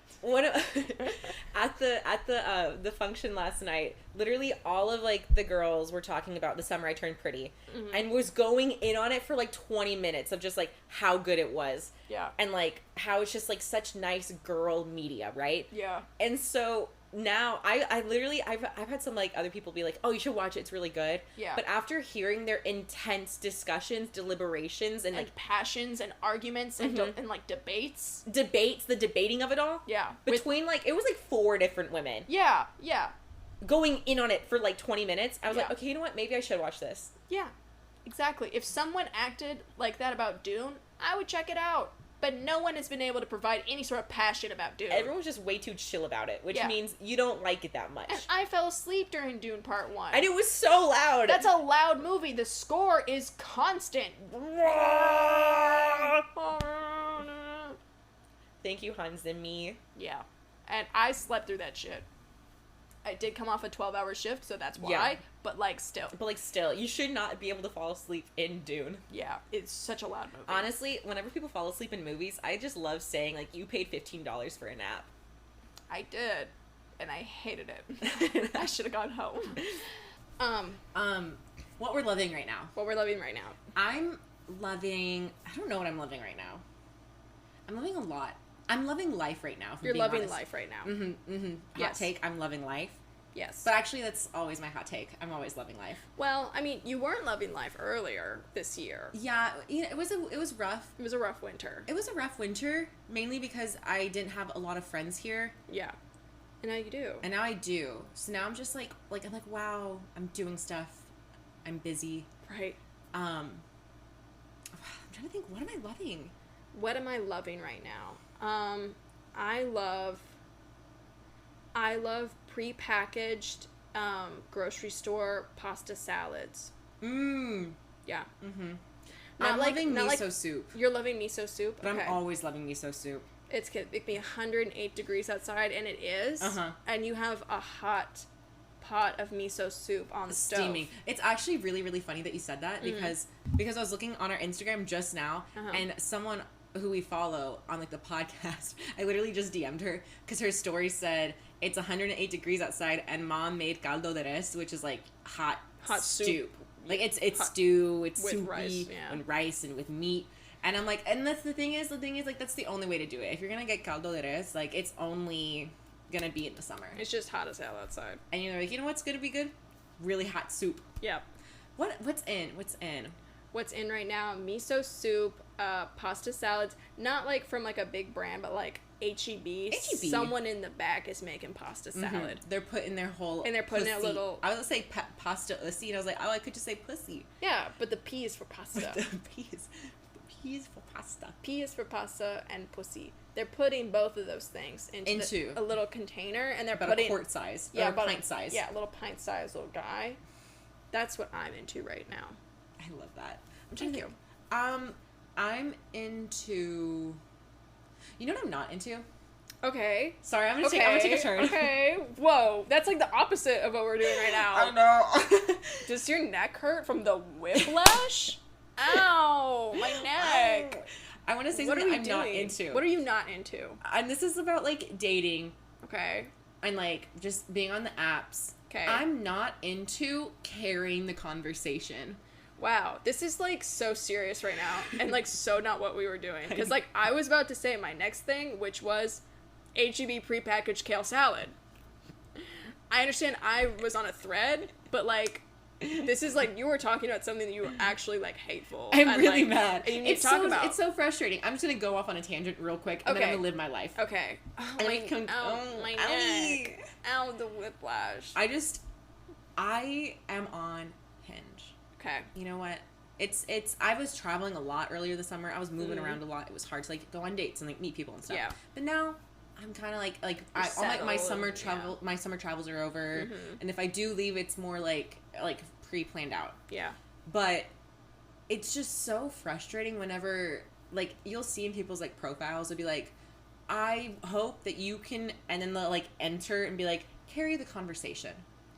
At the function last night, literally all of like the girls were talking about the summer I turned pretty, and was going in on it for like 20 minutes of just like how good it was. Yeah. And like how it's just like such nice girl media, right? Yeah. And so now I literally I've had some like other people be like, oh, you should watch it, it's really good. Yeah. But after hearing their intense discussions, deliberations, and like passions and arguments and and like debates, the debating of it all. Yeah. Between like it was like 4 different women. Yeah. Yeah. Going in on it for like 20 minutes. I was like, okay, you know what? Maybe I should watch this. Yeah. Exactly. If someone acted like that about Dune, I would check it out. But no one has been able to provide any sort of passion about Dune. Everyone's just way too chill about it, which means you don't like it that much. And I fell asleep during Dune Part 1. And it was so loud. That's a loud movie. The score is constant. Thank you, Hans and me. Yeah. And I slept through that shit. I did come off a 12-hour shift, so that's why. Yeah. But, like, still. You should not be able to fall asleep in Dune. Yeah, it's such a loud movie. Honestly, whenever people fall asleep in movies, I just love saying, like, you paid $15 for a nap. I did. And I hated it. I should have gone home. What we're loving right now. What we're loving right now. I don't know what I'm loving right now. I'm loving a lot. I'm loving life right now. You're loving life right now. Hot take, I'm loving life. Yes. But actually, that's always my hot take. I'm always loving life. Well, I mean, you weren't loving life earlier this year. Yeah, it was rough. It was a rough winter. It was a rough winter, mainly because I didn't have a lot of friends here. Yeah. And now you do. And now I do. So now I'm just like I'm like, wow, I'm doing stuff. I'm busy. Right. I'm trying to think, what am I loving? What am I loving right now? I love prepackaged grocery store pasta salads. Yeah. I'm loving miso soup. You're loving miso soup? But okay. I'm always loving miso soup. It can be 108 degrees outside, and it is. And you have a hot pot of miso soup on the steaming stove. It's actually really, really funny that you said that because I was looking on our Instagram just now, and someone who we follow on like the podcast, I literally just DM'd her because her story said it's 108 degrees outside and mom made caldo de res, which is like hot soup. Like it's hot, stew, it's with soupy rice, and rice and with meat. And I'm like, and that's the thing is like that's the only way to do it. If you're gonna get caldo de res, like it's only gonna be in the summer. It's just hot as hell outside. And you're like, you know what's gonna be good? Really hot soup. Yeah. What's in? What's in right now? Miso soup, pasta salads. Not like from like a big brand, but like H-E-B. Someone in the back is making pasta salad. They're putting their whole and they're putting a little. I was gonna say pasta ussy, and I was like, oh, I could just say pussy. Yeah, but the P is for pasta. The P is for pasta. P is for pasta and pussy. They're putting both of those things into a little container, and they're putting a quart size, or a pint size. Yeah, a little pint size little guy. That's what I'm into right now. I love that. Thank you. I'm into. You know what I'm not into? Okay. Sorry, I'm gonna take a turn. Okay. Whoa, that's like the opposite of what we're doing right now. I know. Does your neck hurt from the whiplash? Ow, my neck. I want to say something I'm not into. What are you not into? And this is about like dating. Okay. And like just being on the apps. Okay. I'm not into carrying the conversation. Wow, this is like so serious right now, and like so not what we were doing. Because like I was about to say my next thing, which was H-E-B prepackaged kale salad. I understand I was on a thread, but like this is like you were talking about something that you were actually like hateful. I'm really mad. And you need to talk about. It's so frustrating. I'm just gonna go off on a tangent real quick, and then I'm gonna live my life. Okay. Oh, my neck. Ow, the whiplash. I am on Hinge. Okay. You know what? I was traveling a lot earlier this summer. I was moving around a lot. It was hard to like go on dates and like meet people and stuff. Yeah. But now I'm kind of like all like my summer travels are over, and if I do leave, it's more like pre-planned out. Yeah. But it's just so frustrating whenever like you'll see in people's like profiles, it'll be like, I hope that you can, and then they'll like enter and be like, carry the conversation.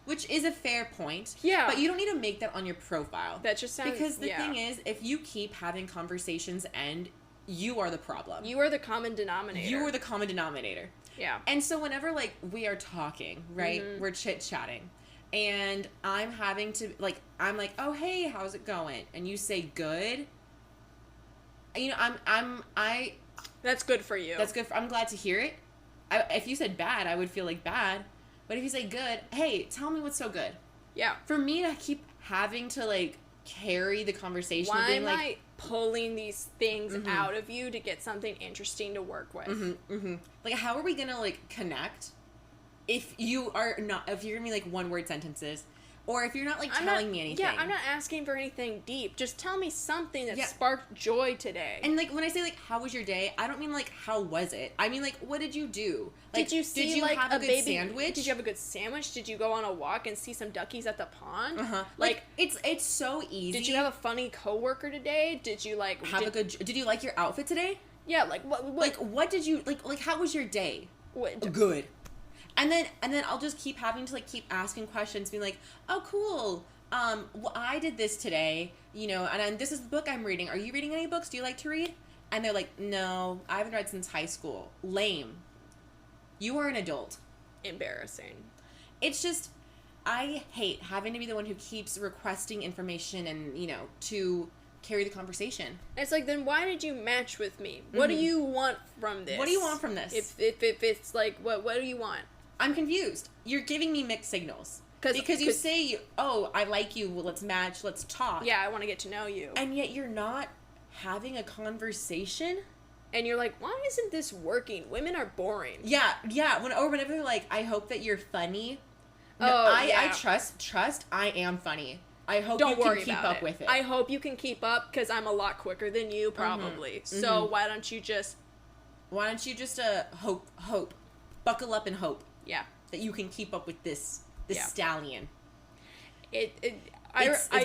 Which is a fair point. Yeah. But you don't need to make that on your profile. That just sounds... Because the thing is, if you keep having conversations end, you are the problem. You are the common denominator. You are the common denominator. Yeah. And so whenever, like, we are talking, right, we're chit-chatting, and I'm having to, like, I'm like, oh, hey, how's it going? And you say good. You know, I... That's good for you. I'm glad to hear it. If you said bad, I would feel like bad. But if you say good, hey, tell me what's so good. Yeah. For me to keep having to, like, carry the conversation. Why being am like, I pulling these things out of you to get something interesting to work with? Like, how are we gonna, like, connect if you're giving me, like, one-word sentences, or if you're not, like, telling me anything? Yeah, I'm not asking for anything deep. Just tell me something that sparked joy today. And, like, when I say, like, how was your day, I don't mean, like, how was it? I mean, like, what did you do? Like, did you have a good sandwich? Did you have a good sandwich? Did you go on a walk and see some duckies at the pond? Like, it's so easy. Did you have a funny coworker today? Did you, like... Did you like your outfit today? Yeah, like, what... Like, what did you... Like, how was your day? Good. And then I'll just keep having to, like, keep asking questions, being like, oh, cool. Well, I did this today, you know, and this is the book I'm reading. Are you reading any books? Do you like to read? And they're like, no, I haven't read since high school. Lame. You are an adult. Embarrassing. It's just, I hate having to be the one who keeps requesting information and, you know, to carry the conversation. And it's like, then why did you match with me? What do you want from this? What do you want from this? If it's like, what do you want? I'm confused. You're giving me mixed signals. Because you say, oh, I like you, well, let's match, let's talk. Yeah, I want to get to know you. And yet you're not having a conversation. And you're like, why isn't this working? Women are boring. Yeah. Whenever they're like, I hope that you're funny. No, I trust, I am funny. I hope you can keep up with it. I hope you can keep up, because I'm a lot quicker than you, probably. So why don't you just hope. Buckle up and hope. Yeah. That you can keep up with this stallion. It's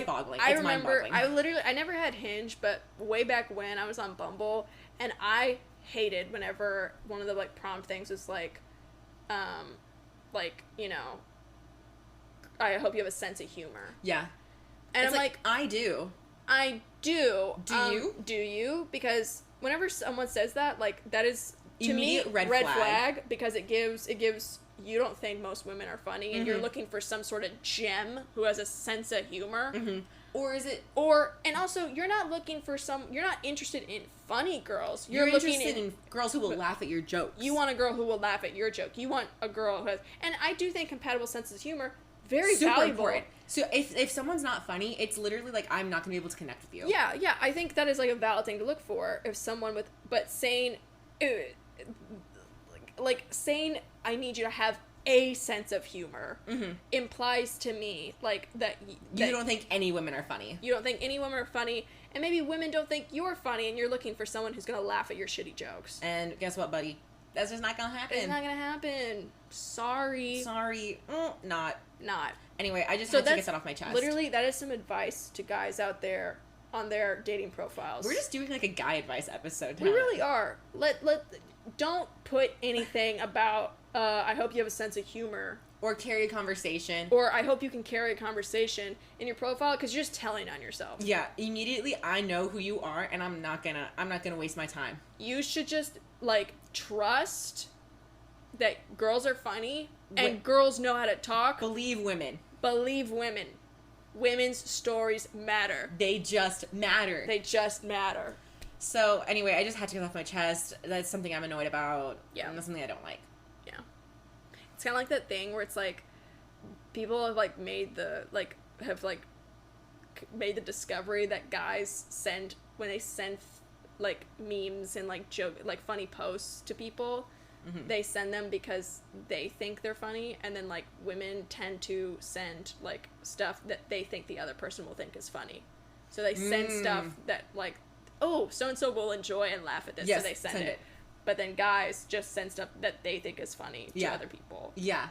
boggling. I it's remember, mind-boggling. I never had Hinge, but way back when I was on Bumble, and I hated whenever one of the, like, prompt things was like, you know, I hope you have a sense of humor. Yeah. And it's I'm like, I do. I do. Do you? Do you? Because whenever someone says that, like, that is, to immediate me, red flag, because it gives, you don't think most women are funny, and you're looking for some sort of gem who has a sense of humor. Or is it... And also, you're not looking for you're not interested in funny girls. You're interested in girls who will laugh at your jokes. You want a girl who will laugh at your joke. You want a girl who has... And I do think compatible senses of humor, very super valuable. Important. So if someone's not funny, it's literally like, I'm not going to be able to connect with you. Yeah, I think that is, like, a valid thing to look for. If someone with... But saying... Like, saying, I need you to have a sense of humor implies to me, like, that you don't think any women are funny. You don't think any women are funny, and maybe women don't think you're funny, and you're looking for someone who's gonna laugh at your shitty jokes. And guess what, buddy? That's just not gonna happen. It's not gonna happen. Sorry. Not. Anyway, I just had to get that off my chest. Literally, that is some advice to guys out there on their dating profiles. We're just doing, like, a guy advice episode. We really are. Don't put anything about, I hope you have a sense of humor. Or carry a conversation. Or I hope you can carry a conversation in your profile, because you're just telling on yourself. Yeah, immediately I know who you are, and I'm not gonna waste my time. You should just, like, trust that girls are funny, and girls know how to talk. Believe women. Women's stories matter. They just matter. So, anyway, I just had to get off my chest. That's something I'm annoyed about. Yeah. And that's something I don't like. Yeah. It's kind of like that thing where it's like, people have, like, made the discovery that guys send, when they send, like, memes and, like, funny posts to people, they send them because they think they're funny, and then, like, women tend to send, like, stuff that they think the other person will think is funny. So they send stuff that, like, oh, so-and-so will enjoy and laugh at this, so they send it. But then guys just send stuff that they think is funny to other people. Yeah.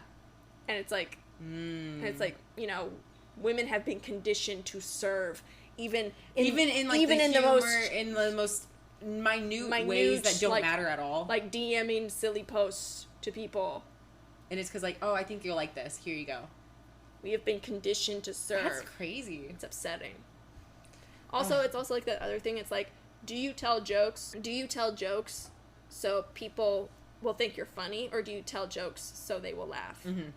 And it's like, you know, women have been conditioned to serve, even in the most minute ways that don't matter at all. Like DMing silly posts to people. And it's because, like, oh, I think you'll like this. Here you go. We have been conditioned to serve. That's crazy. It's upsetting. Also, it's also like that other thing. It's like, Do you tell jokes? So people will think you're funny, or do you tell jokes so they will laugh? Mm-hmm.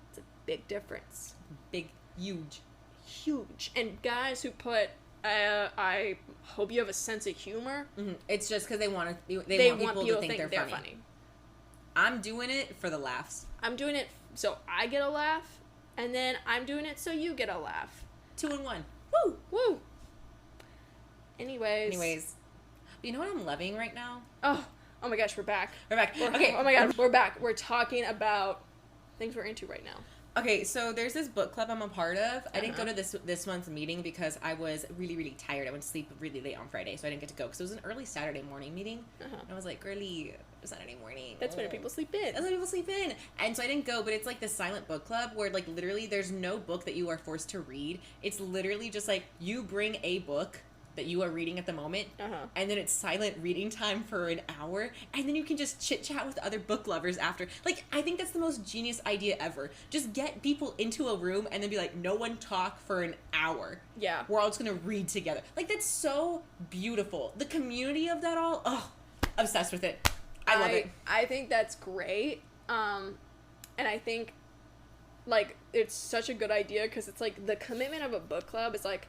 It's a big difference. Big, huge. And guys who put, I hope you have a sense of humor. Mm-hmm. It's just because they want people to think they're funny. I'm doing it for the laughs. I'm doing it so I get a laugh, and then I'm doing it so you get a laugh. 2 in 1. Woo! Anyways. You know what I'm loving right now? Oh my gosh, we're back. Okay. Oh my god, we're back. We're talking about things we're into right now. Okay, so there's this book club I'm a part of. I didn't go to this month's meeting because I was really, really tired. I went to sleep really late on Friday, so I didn't get to go because it was an early Saturday morning meeting. And I was like, girly, Saturday morning. That's when people sleep in. And so I didn't go, but it's like the silent book club where like literally there's no book that you are forced to read. It's literally just like you bring a book that you are reading at the moment, and then it's silent reading time for an hour, and then you can just chit chat with other book lovers after. Like, I think that's the most genius idea ever. Just get people into a room and then be like, no one talk for an hour. Yeah. We're all just gonna read together. Like, that's so beautiful. The community of that all, obsessed with it. I love it. I think that's great. And I think, like, it's such a good idea because it's like the commitment of a book club is like,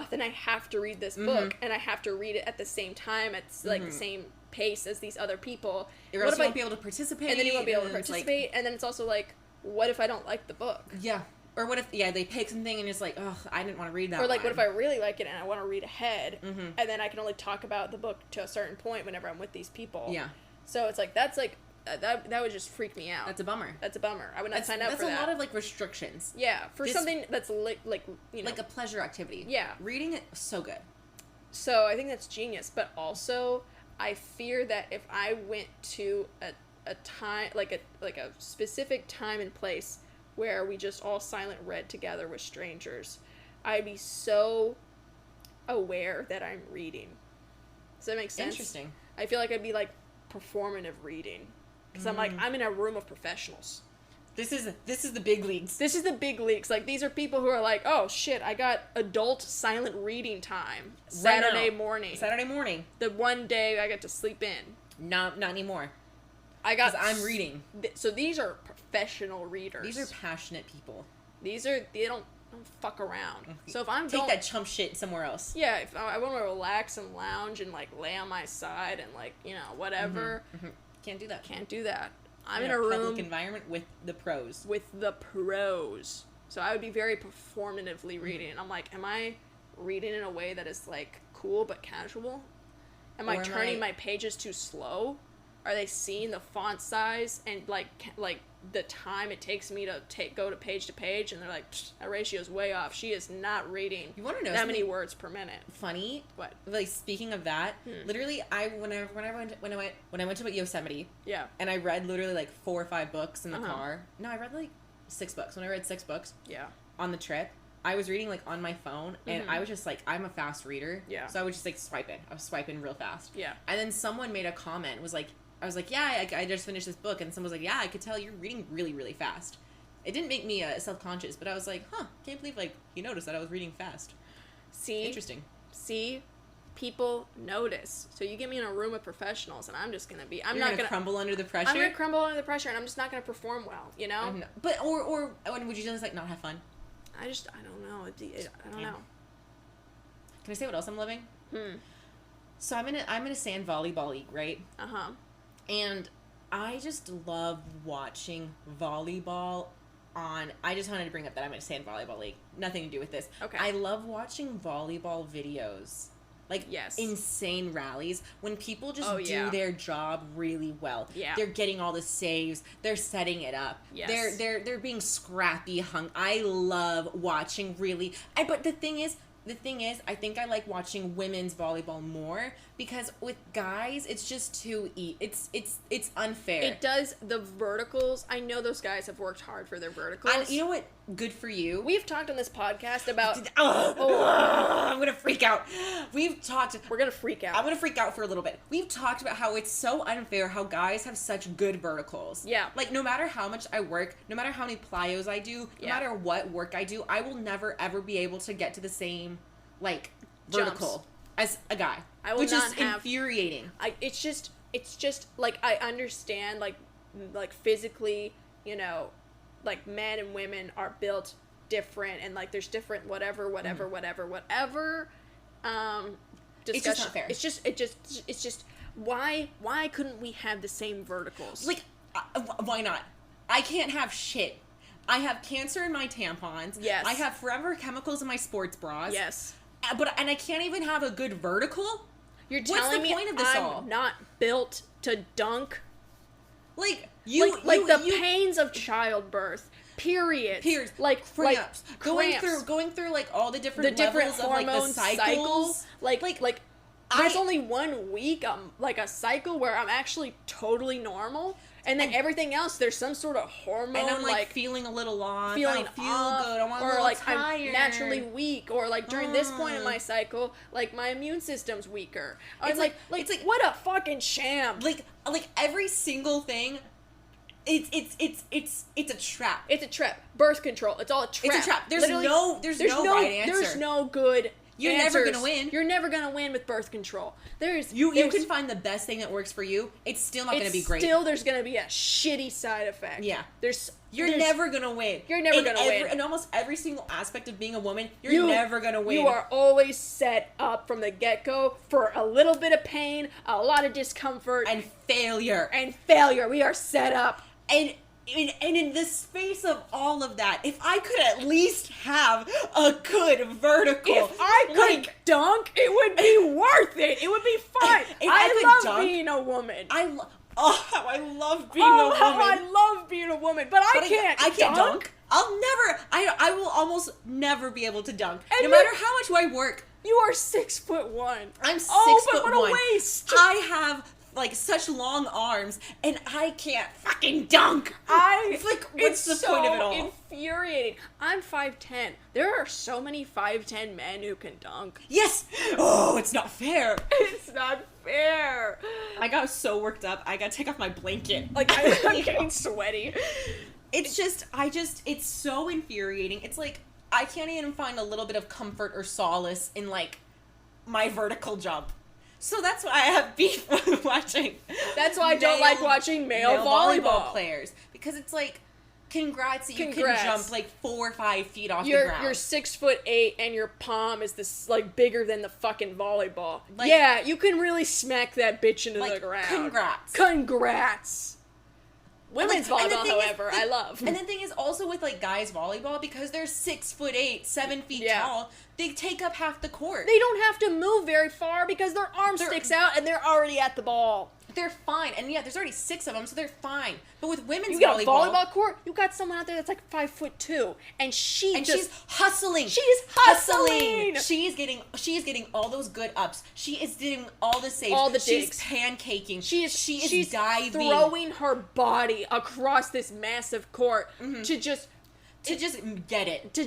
then I have to read this book, and I have to read it at the same time, at like the same pace as these other people. Or else you won't be able to participate. And then you won't be able to participate, and then it's also like, what if I don't like the book? Yeah. Or what if, they pick something and it's like, I didn't want to read that Or like, one. what if I really like it and I want to read ahead, and then I can only talk about the book to a certain point whenever I'm with these people. Yeah. So it's like, that's like, that would just freak me out. That's a bummer. I would not sign up for that. That's a lot of, like, restrictions. Yeah, something that's, like, you know. Like a pleasure activity. Yeah. Reading it, so good. So, I think that's genius, but also, I fear that if I went to a time, like a specific time and place where we just all silent read together with strangers, I'd be so aware that I'm reading. Does that make sense? Interesting. I feel like I'd be, like, performative reading. Because I'm like, I'm in a room of professionals. This is the big leagues. This is the big leagues. Like, these are people who are like, oh, shit, I got adult silent reading time. Saturday morning. The one day I get to sleep in. Not anymore. Because I'm reading. So these are professional readers. These are passionate people. They don't fuck around. So if I'm Take that chump shit somewhere else. Yeah, if I want to relax and lounge and, like, lay on my side and, like, you know, whatever. Can't do that. I'm in a room. Public environment with the pros. So I would be very performatively reading. I'm like, am I reading in a way that is, like, cool but casual? Am I turning my pages too slow? Are they seeing the font size and, like the time it takes me to go to page, and they're like, that ratio's way off. She is not reading you want to know that many words per minute. Funny? What? Like, speaking of that, literally, when I went to Yosemite, and I read literally like 4 or 5 books in the car. No, I read like 6 books. When I read 6 books, on the trip, I was reading like on my phone, and I was just like, I'm a fast reader, so I was just like swiping. I was swiping real fast, and then someone made a comment, I was like, I just finished this book, and someone was like, I could tell you're reading really, really fast. It didn't make me self-conscious, but I was like, can't believe, like, you noticed that I was reading fast. Interesting. People notice. So you get me in a room of professionals, and I'm just gonna be, I'm not gonna crumble under the pressure. I'm gonna crumble under the pressure, and I'm just not gonna perform well, you know? But, or would you just, like, not have fun? I don't know. I don't know. Can I say what else I'm loving? So I'm in a sand volleyball league, right? And I just love watching volleyball I just wanted to bring up that I'm in a sand volleyball league. Nothing to do with this. Okay. I love watching volleyball videos. Like, insane rallies. When people just do their job really well. Yeah. They're getting all the saves. They're setting it up. Yes. They're being scrappy, I love watching but the thing is, I think I like watching women's volleyball more because with guys, it's just too it's unfair. It does the verticals. I know those guys have worked hard for their verticals. You know what? Good for you. We've talked on this podcast about. I'm gonna freak out. We're gonna freak out. I'm gonna freak out for a little bit. We've talked about how it's so unfair how guys have such good verticals. Yeah. Like, no matter how much I work, no matter how many plyos I do, no matter what work I do, I will never ever be able to get to the same, like, vertical. as a guy, which is infuriating. It's just like, I understand, like physically, you know, like men and women are built different, and like there's different whatever discussion. It's just not fair. It's just why couldn't we have the same verticals? Like, why not? I can't have shit. I have cancer in my tampons. Yes. I have forever chemicals in my sports bras. Yes. And I can't even have a good vertical? You're telling me I'm not built to dunk? Like, the pains of childbirth. Periods. Like cramps. Going through like all the different levels of like the cycles. Like there's only 1 week like a cycle where I'm actually totally normal, and then everything else there's some sort of hormone, and I'm like feeling a little off. I don't feel good. I'm or like tired. I'm naturally weak, or like during this point in my cycle, like my immune system's weaker. It's like what a fucking sham. Like every single thing. It's a trap. It's a trap. Birth control. It's all a trap. It's a trap. There's no right answer. There's no good You're answers. never gonna win. You're never gonna win with birth control. You can find the best thing that works for you. It's still not gonna be great. Still, there's gonna be a shitty side effect. Yeah. You're never gonna win. You're never gonna win. In almost every single aspect of being a woman, you're never gonna win. You are always set up from the get-go for a little bit of pain, a lot of discomfort, and failure. We are set up. And in the space of all of that, if I could at least have a good vertical. If I could dunk, it would be worth it. It would be fun. I love being a woman. I love being a woman. How I love being a woman. But I can't dunk. I will almost never be able to dunk. And no matter how much I work. You are 6'1". I'm 6'1". But what a waste. I have like such long arms, and I can't fucking dunk. It's like, what's the point of it all? Infuriating. I'm 5'10". There are so many 5'10" men who can dunk. Yes. Oh, it's not fair. It's not fair. I got so worked up. I got to take off my blanket. Like, I'm getting sweaty. It's so infuriating. It's like I can't even find a little bit of comfort or solace in like my vertical jump. So that's why I have beef with watching. That's why I don't like watching male volleyball players, because it's like, congrats, you can jump like 4 or 5 feet off the ground. You're 6'8" and your palm is this like bigger than the fucking volleyball. Like, yeah, you can really smack that bitch into the ground. Congrats. Women's volleyball, however, I love. And the thing is also with like guys volleyball, because they're 6'8", 7 feet tall, they take up half the court. They don't have to move very far because their arm sticks out and they're already at the ball. They're fine, and yeah, there's already 6 of them, so they're fine. But with women's volleyball, you got a volleyball court. You got someone out there that's like 5'2", and she's hustling. She is hustling. She is getting all those good ups. She is doing all the saves. All the digs. She's pancaking. She is diving, throwing her body across this massive court to just get it.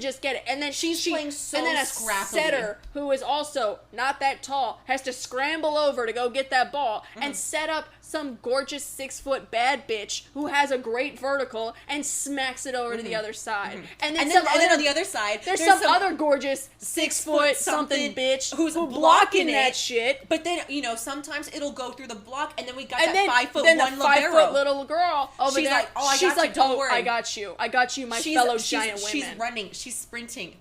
And then she's playing so scrappily. And then a setter who is also not that tall has to scramble over to go get that ball and set up some gorgeous 6-foot bad bitch who has a great vertical and smacks it over to the other side. And then on the other side, there's some other gorgeous 6-foot something bitch who's blocking that shit. But then, sometimes it'll go through the block, and then we got that 5'1" then the libero. 5-foot little girl over she's there. Like, don't worry. I got you, my fellow giant women. She's running. She's sprinting.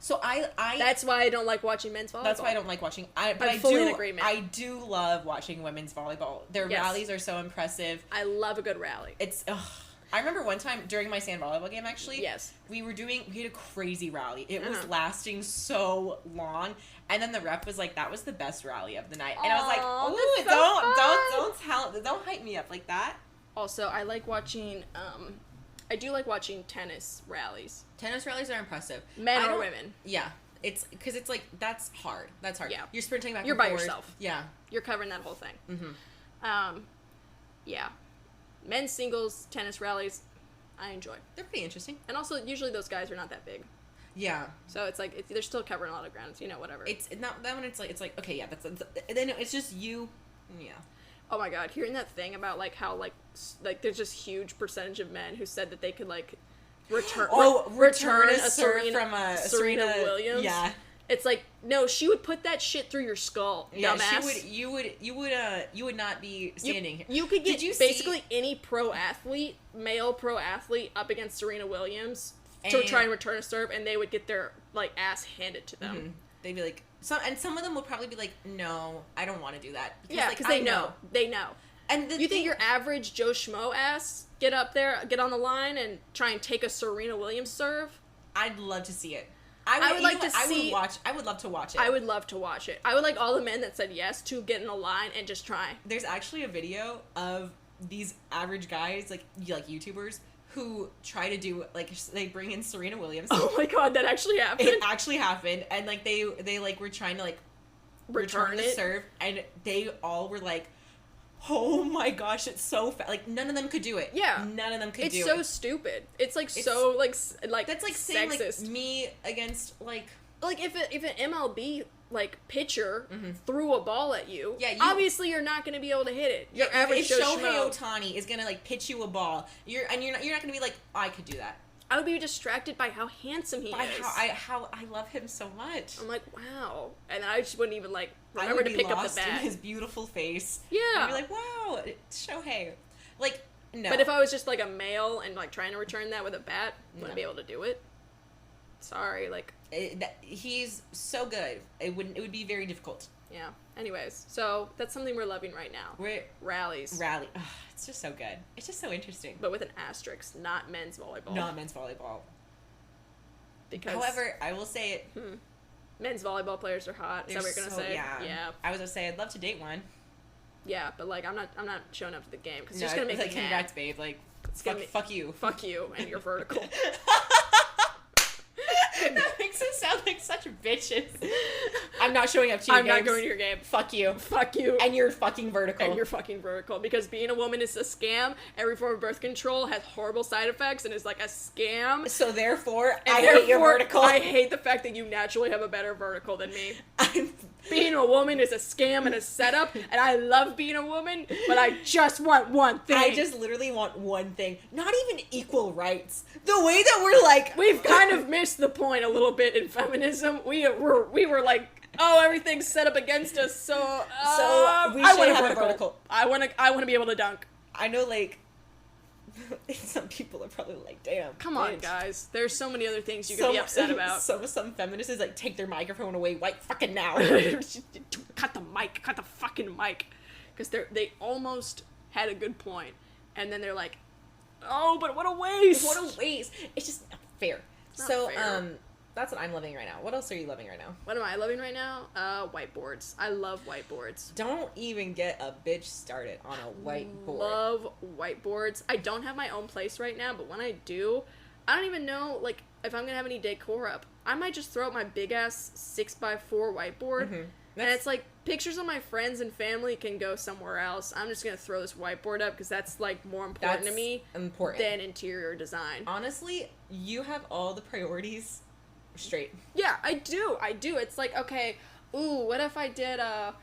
So I that's why I don't like watching men's volleyball. That's why I don't like watching. I'm fully in agreement. I do love watching women's volleyball. Their rallies are so impressive. I love a good rally. I remember one time during my sand volleyball game, actually. Yes. We had a crazy rally. It was lasting so long, and then the ref was like, "That was the best rally of the night," and I was like, don't hype me up like that." Also, I like watching. I do like watching tennis rallies. Tennis rallies are impressive. Men or women. Yeah. It's because it's like, that's hard. Yeah. You're sprinting back and forth. You're by yourself. Yeah. You're covering that whole thing. Mm-hmm. Yeah. Men's singles tennis rallies, I enjoy. They're pretty interesting. And also, usually those guys are not that big. Yeah. So it's like, they're still covering a lot of ground, whatever. It's not that one. It's like, okay, yeah, then it's just you. Yeah. Oh my god, hearing that thing about like how like there's just huge percentage of men who said that they could like return a serve from Serena Williams. Yeah. It's like No, she would put that shit through your skull, dumbass. She would. You would not be standing here. You could get basically any male pro athlete, up against Serena Williams to try and return a serve, and they would get their like ass handed to them. Mm-hmm. They'd be like, some of them would probably be like, no, I don't want to do that. Because they know. They know. And you think your average Joe Schmo ass get up there, get on the line, and try and take a Serena Williams serve? I'd love to see it. I would love to watch it. I would love to watch it. I would like all the men that said yes to get in a line and just try. There's actually a video of these average guys, like YouTubers, who try to do, like, they bring in Serena Williams. Oh my god, that actually happened? It actually happened, and, like, they like, were trying to, like, return the serve, and they all were like, oh my gosh, it's so fast. Like, none of them could do it. Yeah. None of them could do it. It's so stupid. It's, like, so, like that's like saying, like, me against, like... Like, if an MLB, like, pitcher threw a ball at you, obviously you're not going to be able to hit it. Your average Joe Schmo. If Shohei Ohtani is going to, like, pitch you a ball, you're not going to be like, I could do that. I would be distracted by how handsome he is. How I love him so much. I'm like, wow. And I just wouldn't even, like, remember to pick up the bat. In his beautiful face. Yeah. I'd be like, wow, it's Shohei. Like, no. But if I was just, like, a male and, like, trying to return that with a bat, wouldn't be able to do it. Sorry, like... he's so good. It would be very difficult. Yeah. Anyways, so that's something we're loving right now. Rallies. Ugh, it's just so good. It's just so interesting. But with an asterisk, not men's volleyball. Not men's volleyball. Because, however, I will say it. Men's volleyball players are hot. Is that what you're gonna say? Yeah. I was gonna say I'd love to date one. Yeah, but like I'm not showing up to the game because it's just gonna make me mad. Congrats, babe. Like, fuck you. Fuck you and your vertical. That makes us sound like such bitches. I'm not showing up to your games. I'm not going to your game. Fuck you. Fuck you. And you're fucking vertical. Because being a woman is a scam. Every form of birth control has horrible side effects and is like a scam. So therefore, I hate your vertical. I hate the fact that you naturally have a better vertical than me. Being a woman is a scam and a setup, and I love being a woman, but I just want one thing. I just literally want one thing. Not even equal rights. The way that we're like... We've kind of missed the point a little bit in feminism. We were like, oh, everything's set up against us, so we should have a vertical. I want to be able to dunk. I know, like, some people are probably like, damn. Come on, guys. There's so many other things you could be upset about. Some feminists, like, take their microphone away right fucking now. Cut the fucking mic. Because they almost had a good point. And then they're like, oh, but what a waste. It's just not fair. Fair. That's what I'm loving right now. What else are you loving right now? What am I loving right now? Whiteboards. I love whiteboards. Don't even get a bitch started on a whiteboard. Love whiteboards. I don't have my own place right now, but when I do, I don't even know, like, if I'm going to have any decor up. I might just throw up my big-ass 6x4 whiteboard. Mm-hmm. And it's like, pictures of my friends and family can go somewhere else. I'm just going to throw this whiteboard up because that's, like, more important to me than interior design. Honestly, you have all the priorities straight. Yeah, I do. It's like, okay, ooh, what if I did a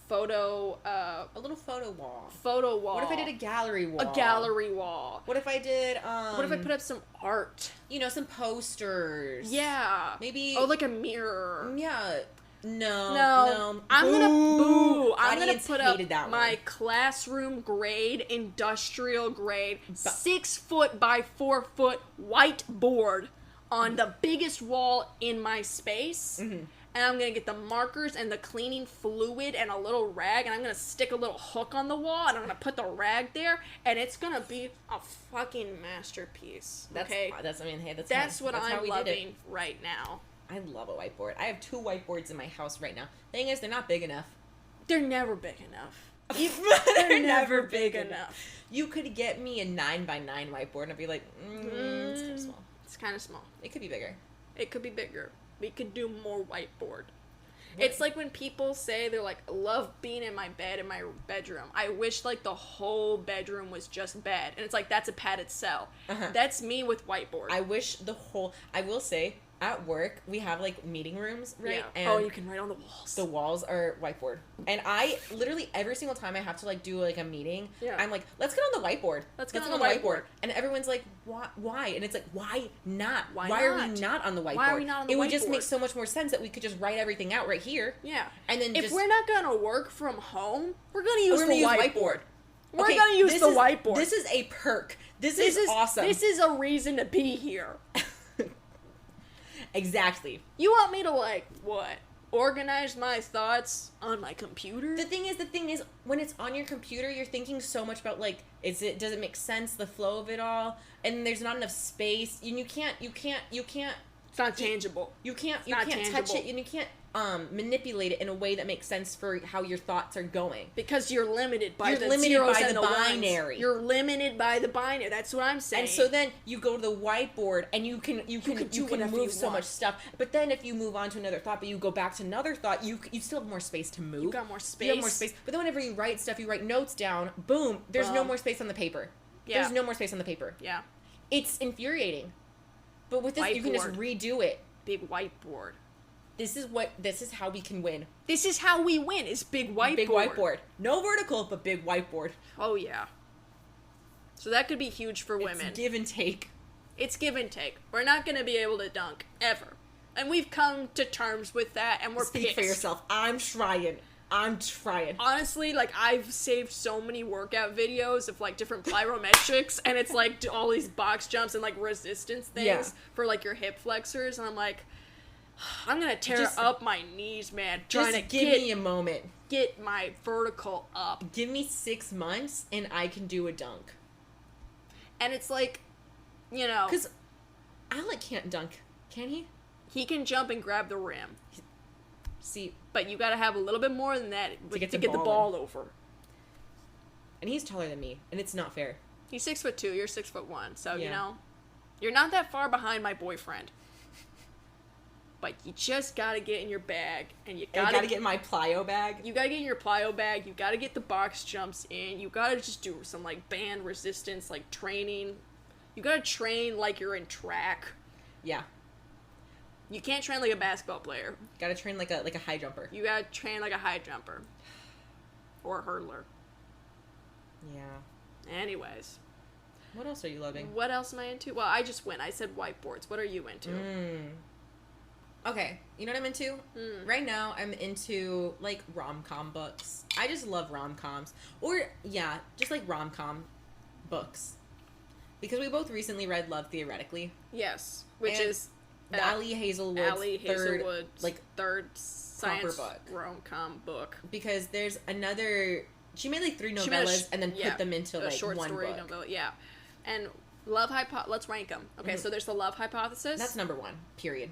photo, a little photo wall. What if I did a gallery wall? What if I did, what if I put up some art? You know, some posters. Yeah. Maybe. Oh, like a mirror. Yeah. No. I'm gonna put up my classroom grade, industrial grade, 6 foot by 4 foot whiteboard on the biggest wall in my space. Mm-hmm. And I'm going to get the markers and the cleaning fluid and a little rag, and I'm going to stick a little hook on the wall, and I'm going to put the rag there, and it's going to be a fucking masterpiece. Okay? That's what I'm loving right now. I love a whiteboard. I have 2 whiteboards in my house right now. Thing is, they're not big enough. They're never big enough. They're never big enough. You could get me a 9x9 whiteboard, and I'd be like, it's kind of small. It's kind of small. It could be bigger. We could do more whiteboard. It's like when people say they're like, love being in my bed in my bedroom. I wish like the whole bedroom was just bed. And it's like, that's a padded cell. Uh-huh. That's me with whiteboard. I will say, at work, we have, like, meeting rooms, right? Yeah. And you can write on the walls. the walls are whiteboard. And I, literally, every single time I have to, like, do, like, a meeting, I'm like, let's get on the whiteboard. Let's get on the whiteboard. And everyone's like, why? And it's like, why not? Why are we not on the whiteboard? Why are we not on the whiteboard? It would just make so much more sense that we could just write everything out right here. Yeah. And then if we're not going to work from home, we're going to use the whiteboard. We're going to use the whiteboard. This is a perk. This is awesome. This is a reason to be here. Exactly. You want me to, like, what? Organize my thoughts on my computer? The thing is, when it's on your computer, you're thinking so much about, like, does it make sense, the flow of it all? And there's not enough space, and you can't. It's not tangible. You can't touch it, and you can't manipulate it in a way that makes sense for how your thoughts are going. Because you're limited by the zeros and the binary. Ones. You're limited by the binary. That's what I'm saying. And so then you go to the whiteboard and you can move so much stuff. But then if you move on to another thought, but you go back to another thought, you still have more space to move. You got more space. You have more space. But then whenever you write stuff, you write notes down. Boom. There's no more space on the paper. Yeah. There's no more space on the paper. Yeah. It's infuriating. But with this, whiteboard. You can just redo it. Big whiteboard. This is how we can win. This is how we win, is big whiteboard. Big whiteboard. No vertical, but big whiteboard. Oh, yeah. So that could be huge for women. It's give and take. It's give and take. We're not going to be able to dunk, ever. And we've come to terms with that, and we're Speak pissed. for yourself. I'm trying. Honestly, like, I've saved so many workout videos of, like, different plyometrics, and it's, like, all these box jumps and, like, resistance things for, like, your hip flexors, and I'm like, I'm gonna tear up my knees, man. Trying to give me a moment. Get my vertical up. Give me 6 months, and I can do a dunk. And it's like, you know... Because Alec can't dunk, can he? He can jump and grab the rim. See... But you gotta have a little bit more than that to get the ball over. And he's taller than me, and it's not fair. He's 6'2", you're 6'1", so, you know, you're not that far behind my boyfriend. But you just gotta get in your bag, and you gotta get in my plyo bag. You gotta get in your plyo bag, you gotta get the box jumps in, you gotta just do some, like, band resistance, like, training. You gotta train like you're in track. Yeah. You can't train like a basketball player. Gotta train like a high jumper. You gotta train like a high jumper. Or a hurdler. Yeah. Anyways. What else are you loving? What else am I into? Well, I just went. I said whiteboards. What are you into? Okay. You know what I'm into? Right now, I'm into, like, rom-com books. I just love rom-coms. Or, yeah, just, like, rom-com books. Because we both recently read Love Theoretically. Yes. Which is... Ali Hazelwood's third science book. Rom-com book. Because there's another... She made, like, 3 novellas and then put them into, like, short one story book. Novella, yeah. And let's rank them. Okay, so there's the Love Hypothesis. That's number 1, period.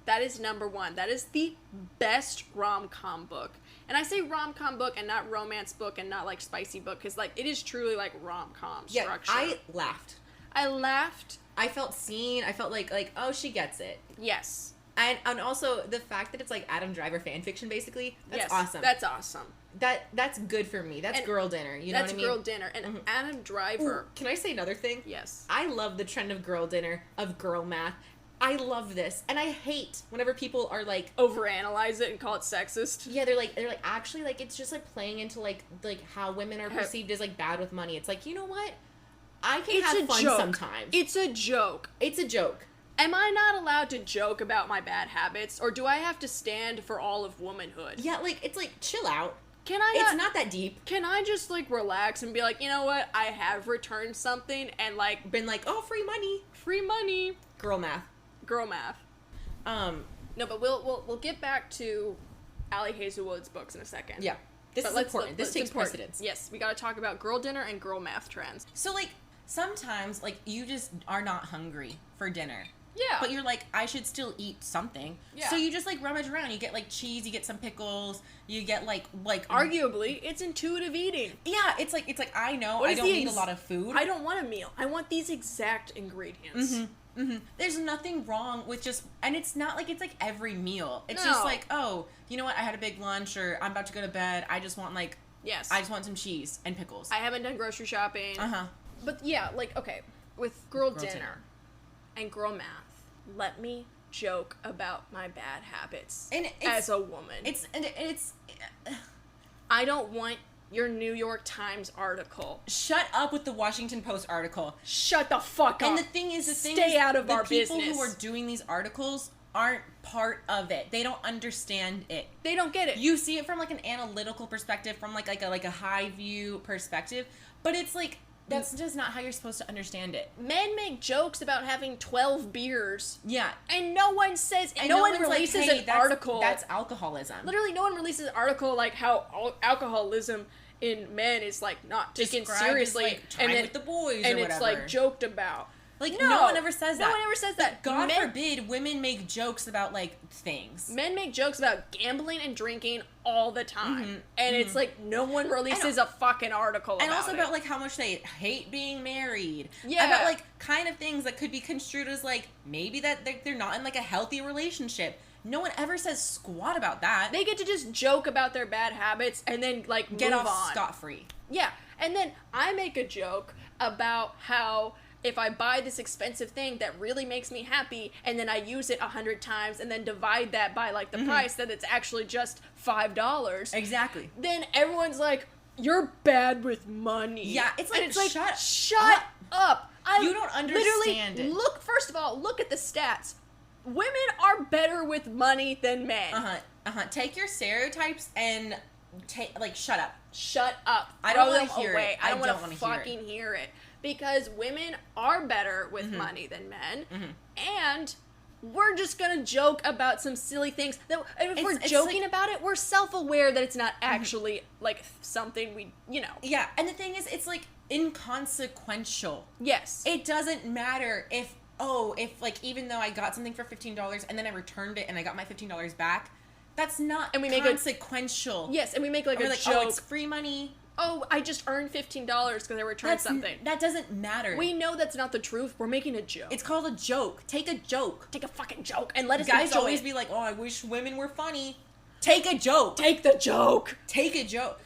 That is number 1. That is the best rom-com book. And I say rom-com book and not romance book and not, like, spicy book, because, like, it is truly, like, rom-com structure. I laughed. I felt seen. I felt like, oh, she gets it. Yes. And also, the fact that it's, like, Adam Driver fan fiction, basically, that's awesome. That's awesome. That's good for me. That's girl dinner. You know what I mean? That's girl dinner. And Adam Driver... Ooh, can I say another thing? Yes. I love the trend of girl dinner, of girl math. I love this. And I hate whenever people are, like... overanalyze it and call it sexist. Yeah, they're like, actually, like, it's just, like, playing into, like how women are perceived as, like, bad with money. It's like, you know what? I can have fun sometimes. It's a joke. It's a joke. Am I not allowed to joke about my bad habits? Or do I have to stand for all of womanhood? Yeah, like, it's like, chill out. It's not that deep. Can I just, like, relax and be like, you know what? I have returned something and, like... been like, oh, free money. Free money. Girl math. No, but we'll get back to Ali Hazelwood's books in a second. Yeah. This is important. This takes precedence. Yes, we gotta talk about girl dinner and girl math trends. So, like, sometimes, like, you just are not hungry for dinner. Yeah. But you're like, I should still eat something. Yeah. So you just, like, rummage around. You get, like, cheese, you get some pickles, you get, like... Arguably, it's intuitive eating. Yeah, it's like I know I don't need a lot of food. I don't want a meal. I want these exact ingredients. There's nothing wrong with just... And it's not like it's, like, every meal. It's just like, oh, you know what? I had a big lunch, or I'm about to go to bed. I just want, like... Yes. I just want some cheese and pickles. I haven't done grocery shopping. But, yeah, like, okay. With girl dinner and girl math, let me joke about my bad habits as a woman. I don't want your New York Times article. Shut up with the Washington Post article. Shut the fuck up. And the thing is, stay out of our business. The people who are doing these articles aren't part of it. They don't understand it. They don't get it. You see it from like an analytical perspective, from like a high view perspective, but it's like that's just not how you're supposed to understand it. Men make jokes about having 12 beers. Yeah. And no one says, and no one releases an article. That's alcoholism. Literally, no one releases an article like how alcoholism in men is like not taken seriously, like, and then with the boys, and or it's like joked about. Like no one ever says that. No one ever says that. God forbid women make jokes about like things. Men make jokes about gambling and drinking all the time, and it's like no one releases a fucking article about it. And also about like how much they hate being married. Yeah. About like kind of things that could be construed as like maybe that they're not in like a healthy relationship. No one ever says squat about that. They get to just joke about their bad habits and then like get move off on scot-free. Yeah, and then I make a joke about how if I buy this expensive thing that really makes me happy and then I use it 100 times and then divide that by like the price that it's actually just $5. Exactly. Then everyone's like, you're bad with money. Yeah, it's like, shut up. You don't understand it. Look, first of all, look at the stats. Women are better with money than men. Take your stereotypes and shut up. Shut up. I don't want to hear it. I don't want to fucking hear it. Because women are better with money than men. And we're just gonna joke about some silly things. And if we're joking about it, we're self-aware that it's not actually, like, something we, Yeah, and the thing is, it's, like, inconsequential. Yes. It doesn't matter if even though I got something for $15 and then I returned it and I got my $15 back, that's not consequential. Yes, and we make, like, a joke. Oh, it's free money. Oh, I just earned $15 because I returned something. That doesn't matter. We know that's not the truth. We're making a joke. It's called a joke. Take a joke. Take a fucking joke and let us Guys always be like, oh, I wish women were funny. Take a joke. Take the joke. Take a joke.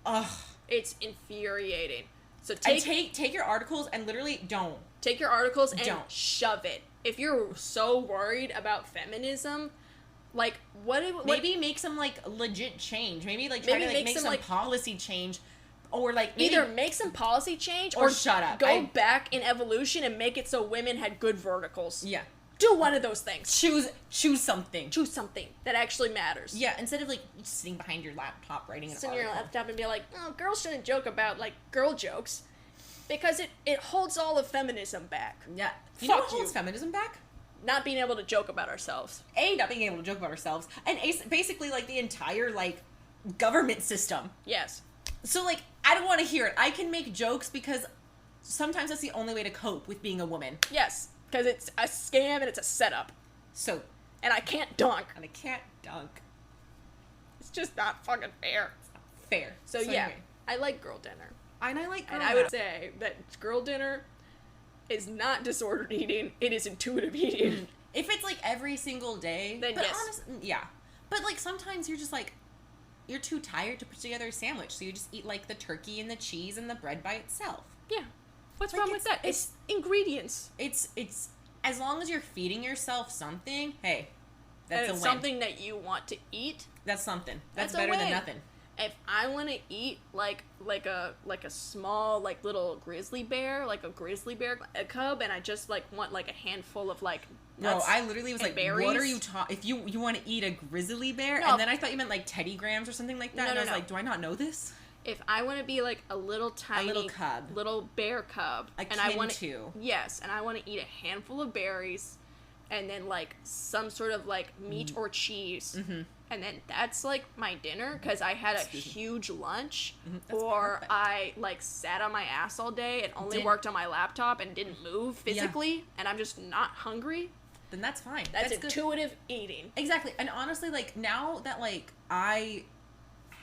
Ugh. It's infuriating. So take your articles and literally don't. Take your articles and shove it. If you're so worried about feminism, like, maybe make some, like, legit change. Maybe, like, try to, like, make some policy change. Or, like, either make some policy change or shut up. Go back in evolution and make it so women had good verticals. Yeah. Do one of those things. Choose something. Choose something that actually matters. Yeah, instead of, like, sitting behind your laptop writing an article. Sit on your laptop and be like, oh, girls shouldn't joke about, like, girl jokes. Because it holds all of feminism back. Yeah. You know what holds feminism back? Not being able to joke about ourselves. Not being able to joke about ourselves. And basically, like, the entire, like, government system. Yes. So, like, I don't want to hear it. I can make jokes because sometimes that's the only way to cope with being a woman. Yes. Because it's a scam and it's a setup. So. And I can't dunk. It's just not fucking fair. It's not fair. So yeah, anyway. I like girl dinner. And I like girl dinner. And I would say that girl dinner is not disordered eating, it is intuitive eating. If it's, like, every single day, then yes. Yeah. But, like, sometimes you're just, like, you're too tired to put together a sandwich, so you just eat, like, the turkey and the cheese and the bread by itself. Yeah. What's wrong with that? It's ingredients. It's as long as you're feeding yourself something, hey, that's a win. Something that you want to eat. That's something. That's better than nothing. If I want to eat like a small, like, little grizzly bear, like a grizzly bear cub, and I just, like, want, like, a handful of, like, nuts. No, I literally was like, berries. What are you talking? If you want to eat a grizzly bear, and then I thought you meant, like, Teddy Grahams or something like that, and I was like, do I not know this? If I want to be, like, a little tiny, little bear cub, and I want to, yes, and I want to eat a handful of berries, and then, like, some sort of, like, meat or cheese. And then that's, like, my dinner, because I had a huge lunch, or I, like, sat on my ass all day and only worked on my laptop and didn't move physically, and I'm just not hungry. Then that's fine. That's intuitive eating. Exactly. And honestly, like, now that, like, I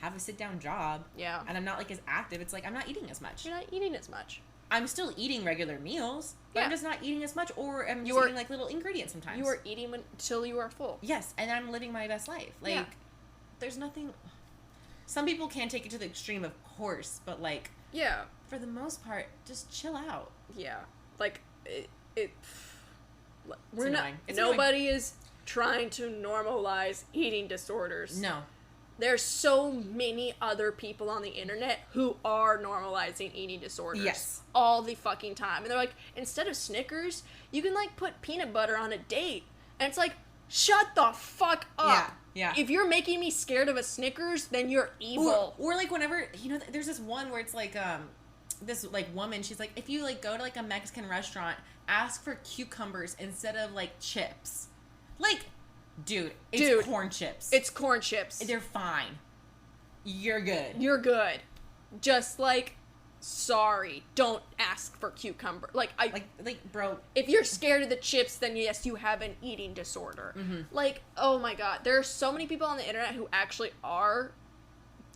have a sit-down job, and I'm not, like, as active, it's like, I'm not eating as much. You're not eating as much. I'm still eating regular meals, but I'm just not eating as much, or I'm just eating, like, little ingredients sometimes. You are eating until you are full. Yes, and I'm living my best life. Like, there's nothing... Some people can take it to the extreme, of course, but, like... Yeah. For the most part, just chill out. Yeah. Like, we're not... Nobody is... trying to normalize eating disorders. No. There's so many other people on the internet who are normalizing eating disorders. Yes. All the fucking time. And they're like, instead of Snickers, you can, like, put peanut butter on a date. And it's like, shut the fuck up. Yeah. If you're making me scared of a Snickers, then you're evil. Or like, whenever, you know, there's this one where it's like, this, like, woman, she's like, if you, like, go to, like, a Mexican restaurant, ask for cucumbers instead of, like, chips. Like, dude, it's corn chips. It's corn chips. They're fine. You're good. You're good. Just, like, sorry, don't ask for cucumber. Like, bro. If you're scared of the chips, then yes, you have an eating disorder. Mm-hmm. Like, oh my god, there are so many people on the internet who actually are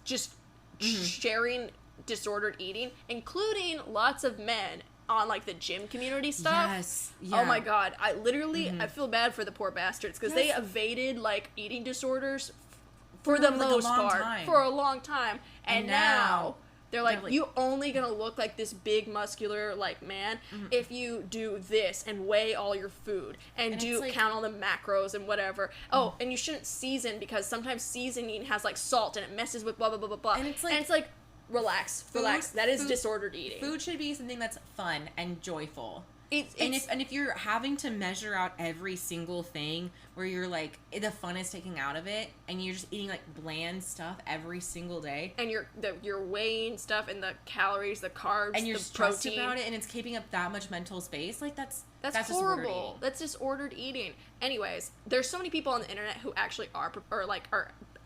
just sharing disordered eating, including lots of men on, like, the gym community stuff. Yes. Yeah. Oh my god, I literally, I feel bad for the poor bastards, because they evaded, like, eating disorders for the most part. For a long time. And now they're like, you only gonna look like this big, muscular, like, man if you do this and weigh all your food and do count all the macros and whatever. Oh, and you shouldn't season, because sometimes seasoning has, like, salt and it messes with blah, blah, blah, blah, blah. And it's like relax. That is disordered eating. Food should be something that's fun and joyful. If you're having to measure out every single thing, where you're like, the fun is taking out of it, and you're just eating, like, bland stuff every single day, and you're weighing stuff and the calories, the carbs, and you're the stressed protein about it, and it's taking up that much mental space, like, that's horrible. That's disordered eating. Anyways, there's so many people on the internet who actually are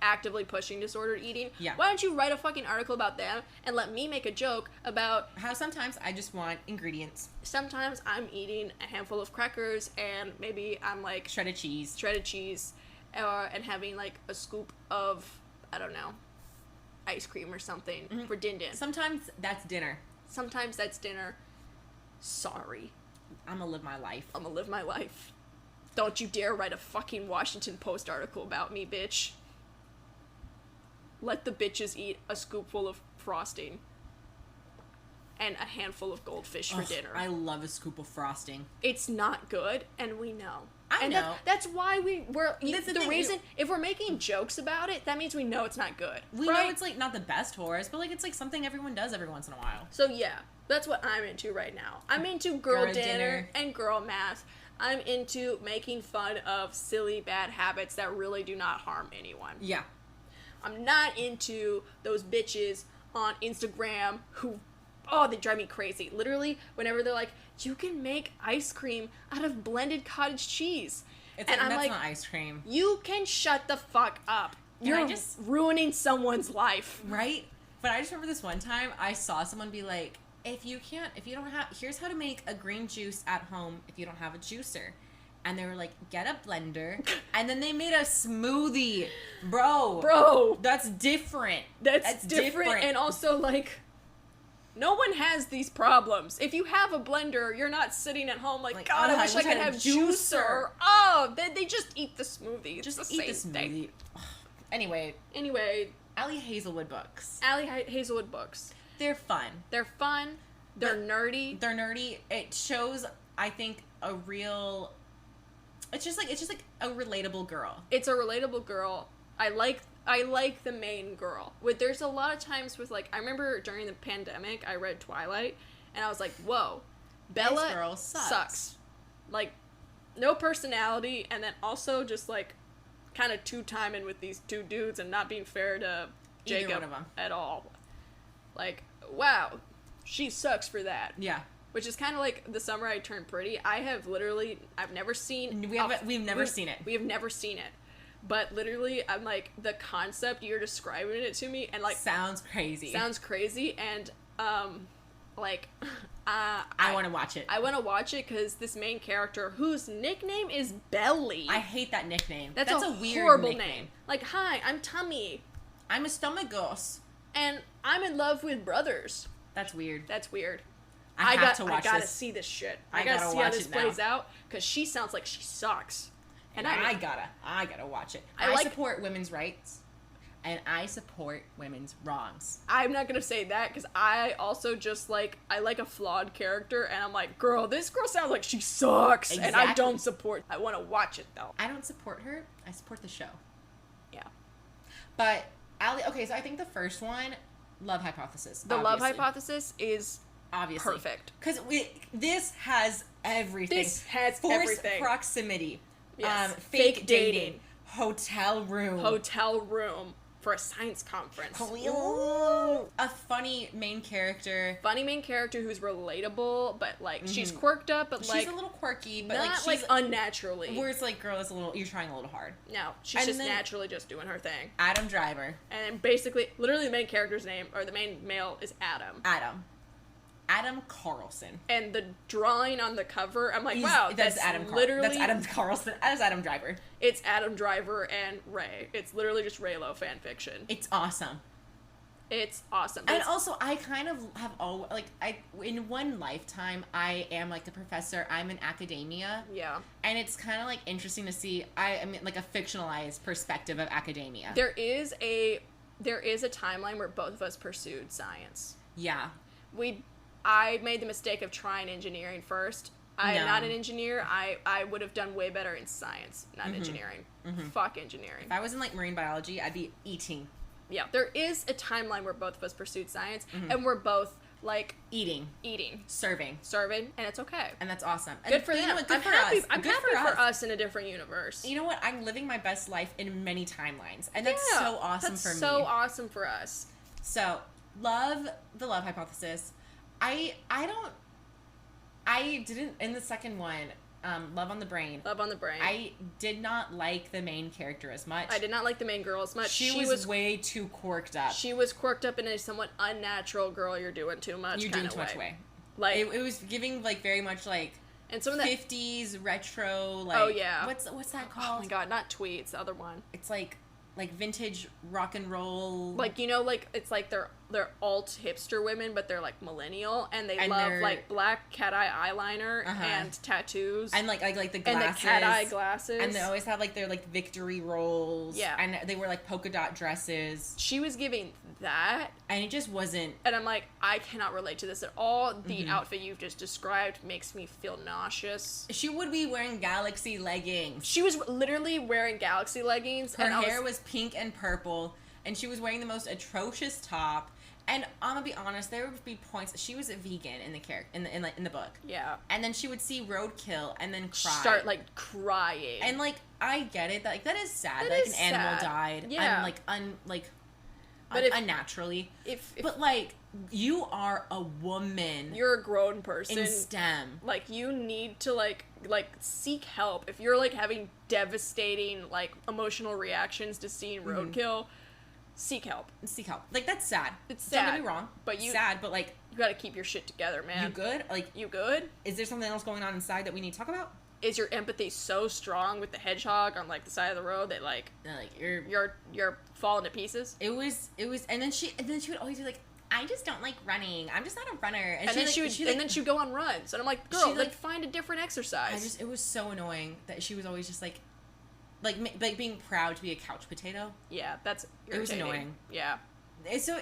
actively pushing disordered eating. Yeah. Why don't you write a fucking article about them and let me make a joke about how sometimes I just want ingredients. Sometimes I'm eating a handful of crackers and maybe I'm, like, shredded cheese, and having, like, a scoop of, I don't know, ice cream or something for din. Sometimes that's dinner. Sorry. I'm gonna live my life. Don't you dare write a fucking Washington Post article about me, bitch. Let the bitches eat a scoopful of frosting and a handful of goldfish for dinner. I love a scoop of frosting. It's not good, and we know. I know. That's why the reason, if we're making jokes about it, that means we know it's not good. We know it's, like, not the best horrors, but, like, it's, like, something everyone does every once in a while. So, yeah, that's what I'm into right now. I'm into girl dinner and girl math. I'm into making fun of silly, bad habits that really do not harm anyone. Yeah. I'm not into those bitches on Instagram who, they drive me crazy. Literally, whenever they're like, you can make ice cream out of blended cottage cheese. That's not ice cream. You can shut the fuck up. You're just ruining someone's life. Right? But I just remember this one time, I saw someone be like, here's how to make a green juice at home if you don't have a juicer. And they were like, get a blender. And then they made a smoothie. Bro. That's different. That's different. And also, like, no one has these problems. If you have a blender, you're not sitting at home like, God, I wish I could have juicer. Oh, they just eat the smoothie. Just eat the smoothie. Anyway. Allie Hazelwood books. They're fun. They're nerdy. It shows, I think, a real... It's just like a relatable girl. It's a relatable girl. I like the main girl. There's a lot of times with, like, I remember during the pandemic, I read Twilight, and I was like, whoa, Bella this girl sucks. Like, no personality, and then also just, like, kind of two-timing with these two dudes and not being fair to Jacob at all. Like, wow, she sucks for that. Yeah. Which is kind of like the summer I turned pretty. I've never seen... We've never seen it. We have never seen it. But literally, I'm like, the concept, you're describing it to me, and, like... Sounds crazy. And, like... I want to watch it. I want to watch it because this main character, whose nickname is Belly... I hate that nickname. That's a weird horrible name. Like, hi, I'm Tummy. I'm a stomachos. And I'm in love with brothers. That's weird. I gotta see this shit. I gotta see how this plays out, because she sounds like she sucks. And I gotta watch it. I support women's rights. and I support women's wrongs. I'm not gonna say that, because I also just like, I like a flawed character, and I'm like, girl, this girl sounds like she sucks, and I don't support. I want to watch it though. I don't support her. I support the show. Yeah. But Allie, okay, so I think the first one, love hypothesis. The love hypothesis is obviously perfect, because this has everything. This has forced everything. Proximity. Yes. Fake dating. Hotel room for a science conference. Ooh. A funny main character. Who's relatable, but like she's quirked up, but like she's a little quirky, but not like she's like unnaturally. Where it's like, girl, it's a little, you're trying a little hard. No, she's just naturally just doing her thing. Adam Driver. And basically, literally the main character's name, or the main male, is Adam. Adam Carlson. And the drawing on the cover, I'm like, wow, that's Adam literally... That's Adam Carlson. That's Adam Driver. It's Adam Driver and Ray. It's literally just Raylo fan fiction. It's awesome. It's awesome. And also, I kind of have in one lifetime, I am like a professor. I'm in academia. Yeah. And it's kind of like interesting to see, I mean, like a fictionalized perspective of academia. There is a timeline where both of us pursued science. Yeah. I made the mistake of trying engineering first. I am not an engineer. I would have done way better in science, not engineering. Fuck engineering. If I was in like marine biology, I'd be eating. Yeah, there is a timeline where both of us pursued science, and we're both like eating, serving, and it's okay. And that's awesome. Good for them. I'm happy. I'm happy for us in a different universe. You know what? I'm living my best life in many timelines, and that's so awesome for me. That's so awesome for us. So, the love hypothesis. I didn't, in the second one, Love on the Brain. I did not like the main character as much. I did not like the main girl as much. She was way too quirked up. She was quirked up in a somewhat unnatural girl, you're doing too much You're doing too much way. Like, it was giving, like, very much, like, and some of that 50s retro, like... Oh, yeah. What's that called? Oh, my God, not tweets, the other one. It's, like vintage rock and roll. Like, you know, like, it's like they're alt hipster women, but they're like millennial, and they love like black cat eye eyeliner and tattoos, and like the glasses, and the cat eye glasses, and they always have like their like victory rolls, and they wear like polka dot dresses. She was giving that, and it just wasn't. And I'm like, I cannot relate to this at all. The outfit you've just described makes me feel nauseous. She would be wearing galaxy leggings. She was literally wearing galaxy leggings. Her hair was pink and purple, and she was wearing the most atrocious top. And I'm gonna be honest, there would be points. She was a vegan in the book. Yeah. And then she would see roadkill and then cry. Start like crying. And like I get it, that like that is sad. That like an animal died. Yeah. Unnaturally. But like you are a woman. You're a grown person in STEM. Like you need to like seek help if you're like having devastating like emotional reactions to seeing roadkill. Seek help. Like, that's sad. It's sad. Don't get me wrong. Sad, but, like... You gotta keep your shit together, man. You good? Like... You good? Is there something else going on inside that we need to talk about? Is your empathy so strong with the hedgehog on, like, the side of the road that, like... You're falling to pieces? It was... And then she would always be like, I just don't like running. I'm just not a runner. And then she would go on runs. And I'm like, girl, then find a different exercise. It was so annoying that she was always just, like being proud to be a couch potato. Yeah, that's irritating. It was annoying. Yeah. So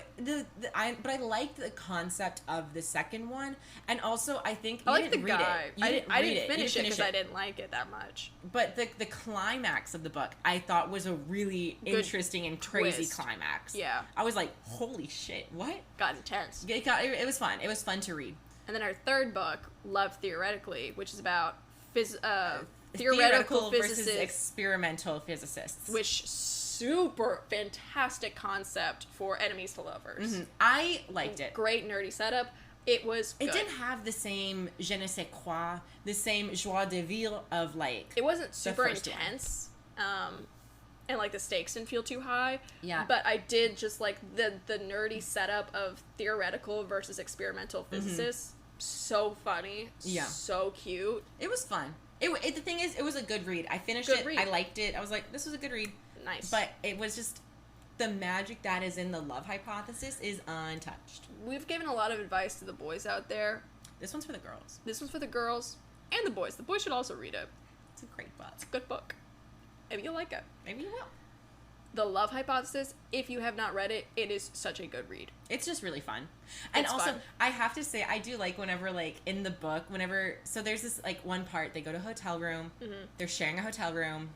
I liked the concept of the second one, and also I think I like the guy. I didn't finish it because I didn't like it that much. But the climax of the book I thought was a really interesting and crazy climax. Yeah. I was like, holy shit, what? Got intense. It was fun. It was fun to read. And then our third book, Love Theoretically, which is about theoretical versus experimental physicists, which super fantastic concept for enemies to lovers. I liked it. Great nerdy setup. It was good. It didn't have the same je ne sais quoi, the same joie de vivre of like. It wasn't super intense, and like the stakes didn't feel too high. Yeah. But I did just like the nerdy setup of theoretical versus experimental physicists. So funny. Yeah. So cute. It was fun. The thing is, it was a good read. I finished it. I liked it. I was like, this was a good read. Nice. But it was just, the magic that is in the love hypothesis is untouched. We've given a lot of advice to the boys out there. This one's for the girls. This one's for the girls and the boys. The boys should also read it. It's a great book. It's a good book. Maybe you'll like it. Maybe you will. The Love Hypothesis, if you have not read it, it is such a good read. It's just really fun. And it's also, fun. I have to say, I do like whenever, like, in the book, so there's this, like, one part, they go to a hotel room, they're sharing a hotel room,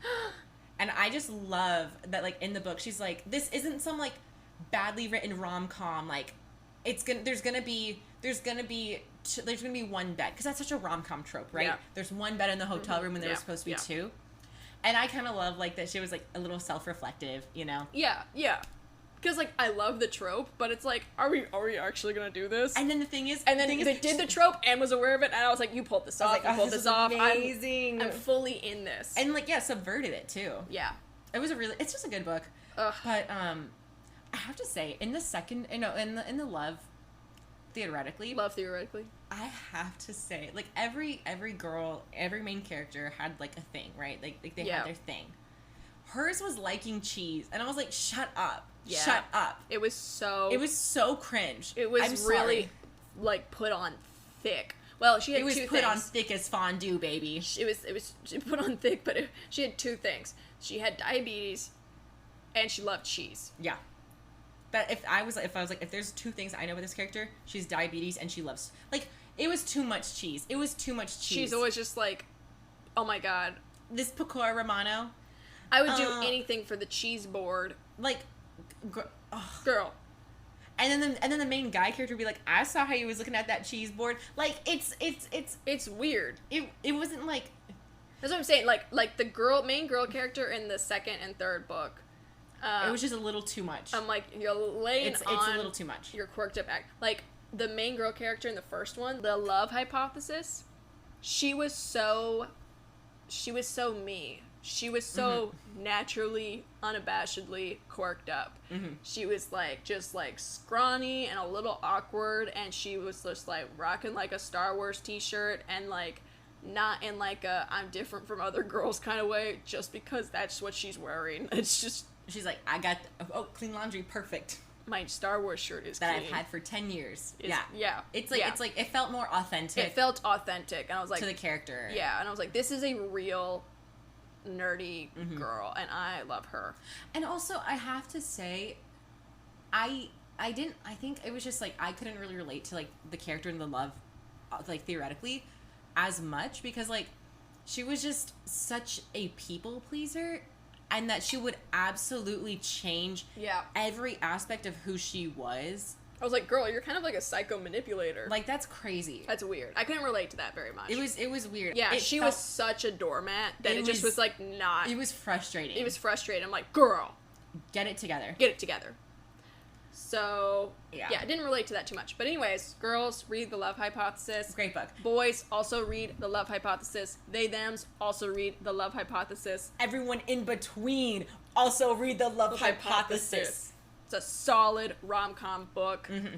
and I just love that, like, in the book, she's like, this isn't some, like, badly written rom-com, like, there's gonna be one bed, because that's such a rom-com trope, right? Yeah. There's one bed in the hotel room, and there was supposed to be two. And I kind of love, like, that she was, like, a little self-reflective, you know? Yeah. Because, like, I love the trope, but it's like, are we actually gonna do this? And then the thing is... they did the trope and was aware of it, and I was like, you pulled this off, you pulled this off. Amazing. I'm fully in this. And, like, yeah, subverted it, too. Yeah. It's just a good book. Ugh. But, I have to say, in the Love Theoretically, I have to say, like, every girl, every main character had, like, a thing, right? Like they had their thing. Hers was liking cheese, and I was like, shut up. Yeah. Shut up. It was so cringe. It was really, like, put on thick. Well, she had two things. It was put on thick as fondue, baby. She put on thick, but she had two things. She had diabetes, and she loved cheese. Yeah. That if I was like, if there's two things I know about this character, she's diabetes and she loves, like, it was too much cheese. She's always just like, oh my god. This Pecora Romano. I would do anything for the cheese board. Like, girl. And then the main guy character would be like, I saw how you was looking at that cheese board. Like, it's weird. It wasn't like. That's what I'm saying. Like the main girl character in the second and third book. It was just a little too much. I'm like, you're laying it's a little too much. Your quirked up act. Like, the main girl character in the first one, the Love Hypothesis, she was so me. She was so naturally, unabashedly quirked up. Mm-hmm. She was, like, just, like, scrawny and a little awkward, and she was just, like, rocking, like, a Star Wars t-shirt, and, like, not in, like, a I'm different from other girls kind of way, just because that's what she's wearing. It's just... She's like, I got, clean laundry, perfect. My Star Wars shirt is that clean. I've had for 10 years. Yeah. It's like, it felt more authentic. It felt authentic, and I was like... To the character. Yeah, and I was like, this is a real nerdy girl, and I love her. And also, I have to say, I think it was just, like, I couldn't really relate to, like, the character in the Love, like, theoretically, as much, because, like, she was just such a people pleaser, and that she would absolutely change every aspect of who she was. I was like, girl, you're kind of like a psycho manipulator. Like, that's crazy. That's weird. I couldn't relate to that very much. It was weird. Yeah, she was such a doormat that it just was, like, not... It was frustrating. It was frustrating. I'm like, girl. Get it together. So, yeah, I didn't relate to that too much. But anyways, girls, read The Love Hypothesis. Great book. Boys, also read The Love Hypothesis. They, thems, also read The Love Hypothesis. Everyone in between, also read The Love Hypothesis. It's a solid rom-com book. Mm-hmm.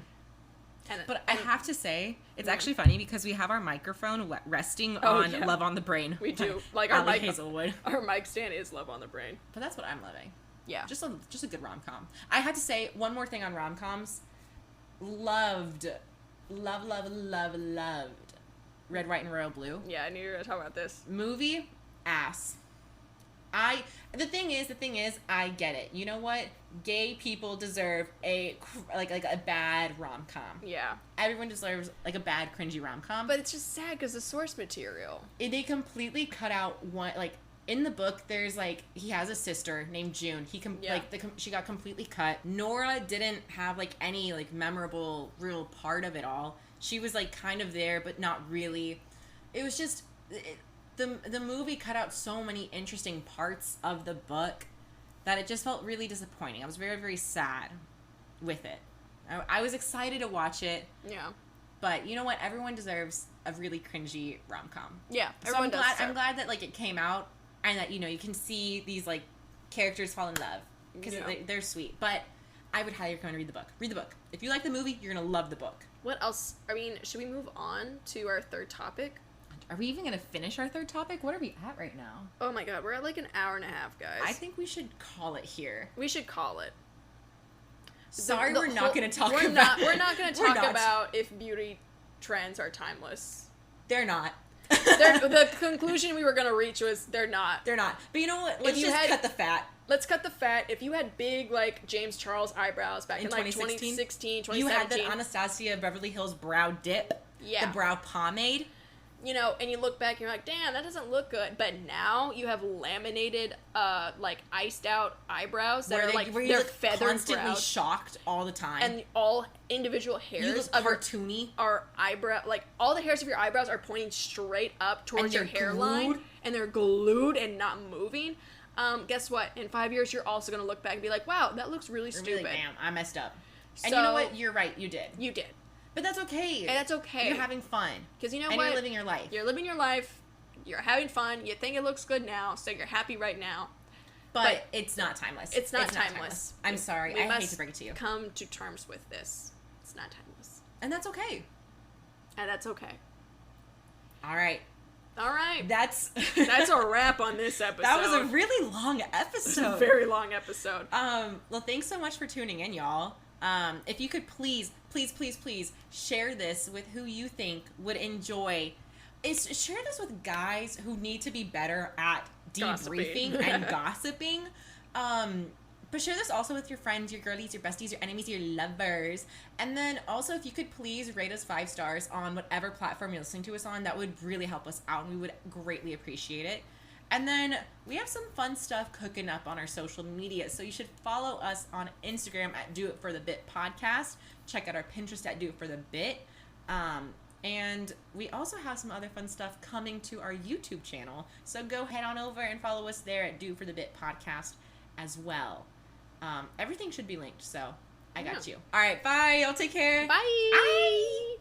But I have to say, it's actually funny because we have our microphone resting on Love on the Brain. We do. Like, our mic stand is Love on the Brain. But that's what I'm loving. Yeah. Just a good rom-com. I had to say one more thing on rom-coms. Loved Red, White, and Royal Blue. Yeah, I knew you were going to talk about this. Movie, ass. The thing is, I get it. You know what? Gay people deserve a bad rom-com. Yeah. Everyone deserves, like, a bad, cringy rom-com. But it's just sad because the source material. They completely cut out one, like... In the book, there's, like, he has a sister named June. She got completely cut. Nora didn't have, like, any, like, memorable real part of it all. She was, like, kind of there, but not really. It was just, the movie cut out so many interesting parts of the book that it just felt really disappointing. I was very, very sad with it. I was excited to watch it. Yeah. But you know what? Everyone deserves a really cringy rom-com. Yeah, everyone does. I'm glad that, like, it came out. And that, you know, you can see these, like, characters fall in love. Because they're sweet. But I would highly recommend read the book. Read the book. If you like the movie, you're going to love the book. What else? I mean, should we move on to our third topic? Are we even going to finish our third topic? What are we at right now? Oh, my God. We're at, like, an hour and a half, guys. I think we should call it here. We should call it. Sorry, we're not going to talk about... We're not going to talk about if beauty trends are timeless. They're not. The conclusion we were going to reach was they're not. They're not. But you know what? Let's just cut the fat. Let's cut the fat. If you had big, like, James Charles eyebrows back in like 2016, 2017. You had the Anastasia Beverly Hills brow dip. Yeah. The brow pomade. You know, and you look back and you're like, damn, that doesn't look good. But now you have laminated, like, iced out eyebrows that are like, they're feathered constantly brows. Shocked all the time. And all individual hairs of cartoony. Our eyebrow, like, all the hairs of your eyebrows are pointing straight up towards your hairline. And they're glued and not moving. Guess what? In 5 years, you're also going to look back and be like, wow, that looks really stupid. Really, damn, I messed up. And you know what? You're right. You did. You did. But that's okay. And that's okay. You're having fun. Because you know what? what? You're living your life. You're living your life. You're having fun. You think it looks good now, so you're happy right now. But it's not timeless. It's not timeless. I'm sorry. I hate to break it to you. Come to terms with this. It's not timeless. And that's okay. And that's okay. All right. That's a wrap on this episode. That was a really long episode. It's a very long episode. Well, thanks so much for tuning in, y'all. If you could please share this with who you think would enjoy. Share this with guys who need to be better at debriefing and gossiping. But share this also with your friends, your girlies, your besties, your enemies, your lovers. And then also, if you could please rate us 5 stars on whatever platform you're listening to us on, that would really help us out and we would greatly appreciate it. And then we have some fun stuff cooking up on our social media. So you should follow us on Instagram at Do It For The Bit Podcast. Check out our Pinterest at Do It For The Bit. And we also have some other fun stuff coming to our YouTube channel. So go head on over and follow us there at Do It For The Bit Podcast as well. Everything should be linked, so I got you. All right, bye. Y'all take care. Bye.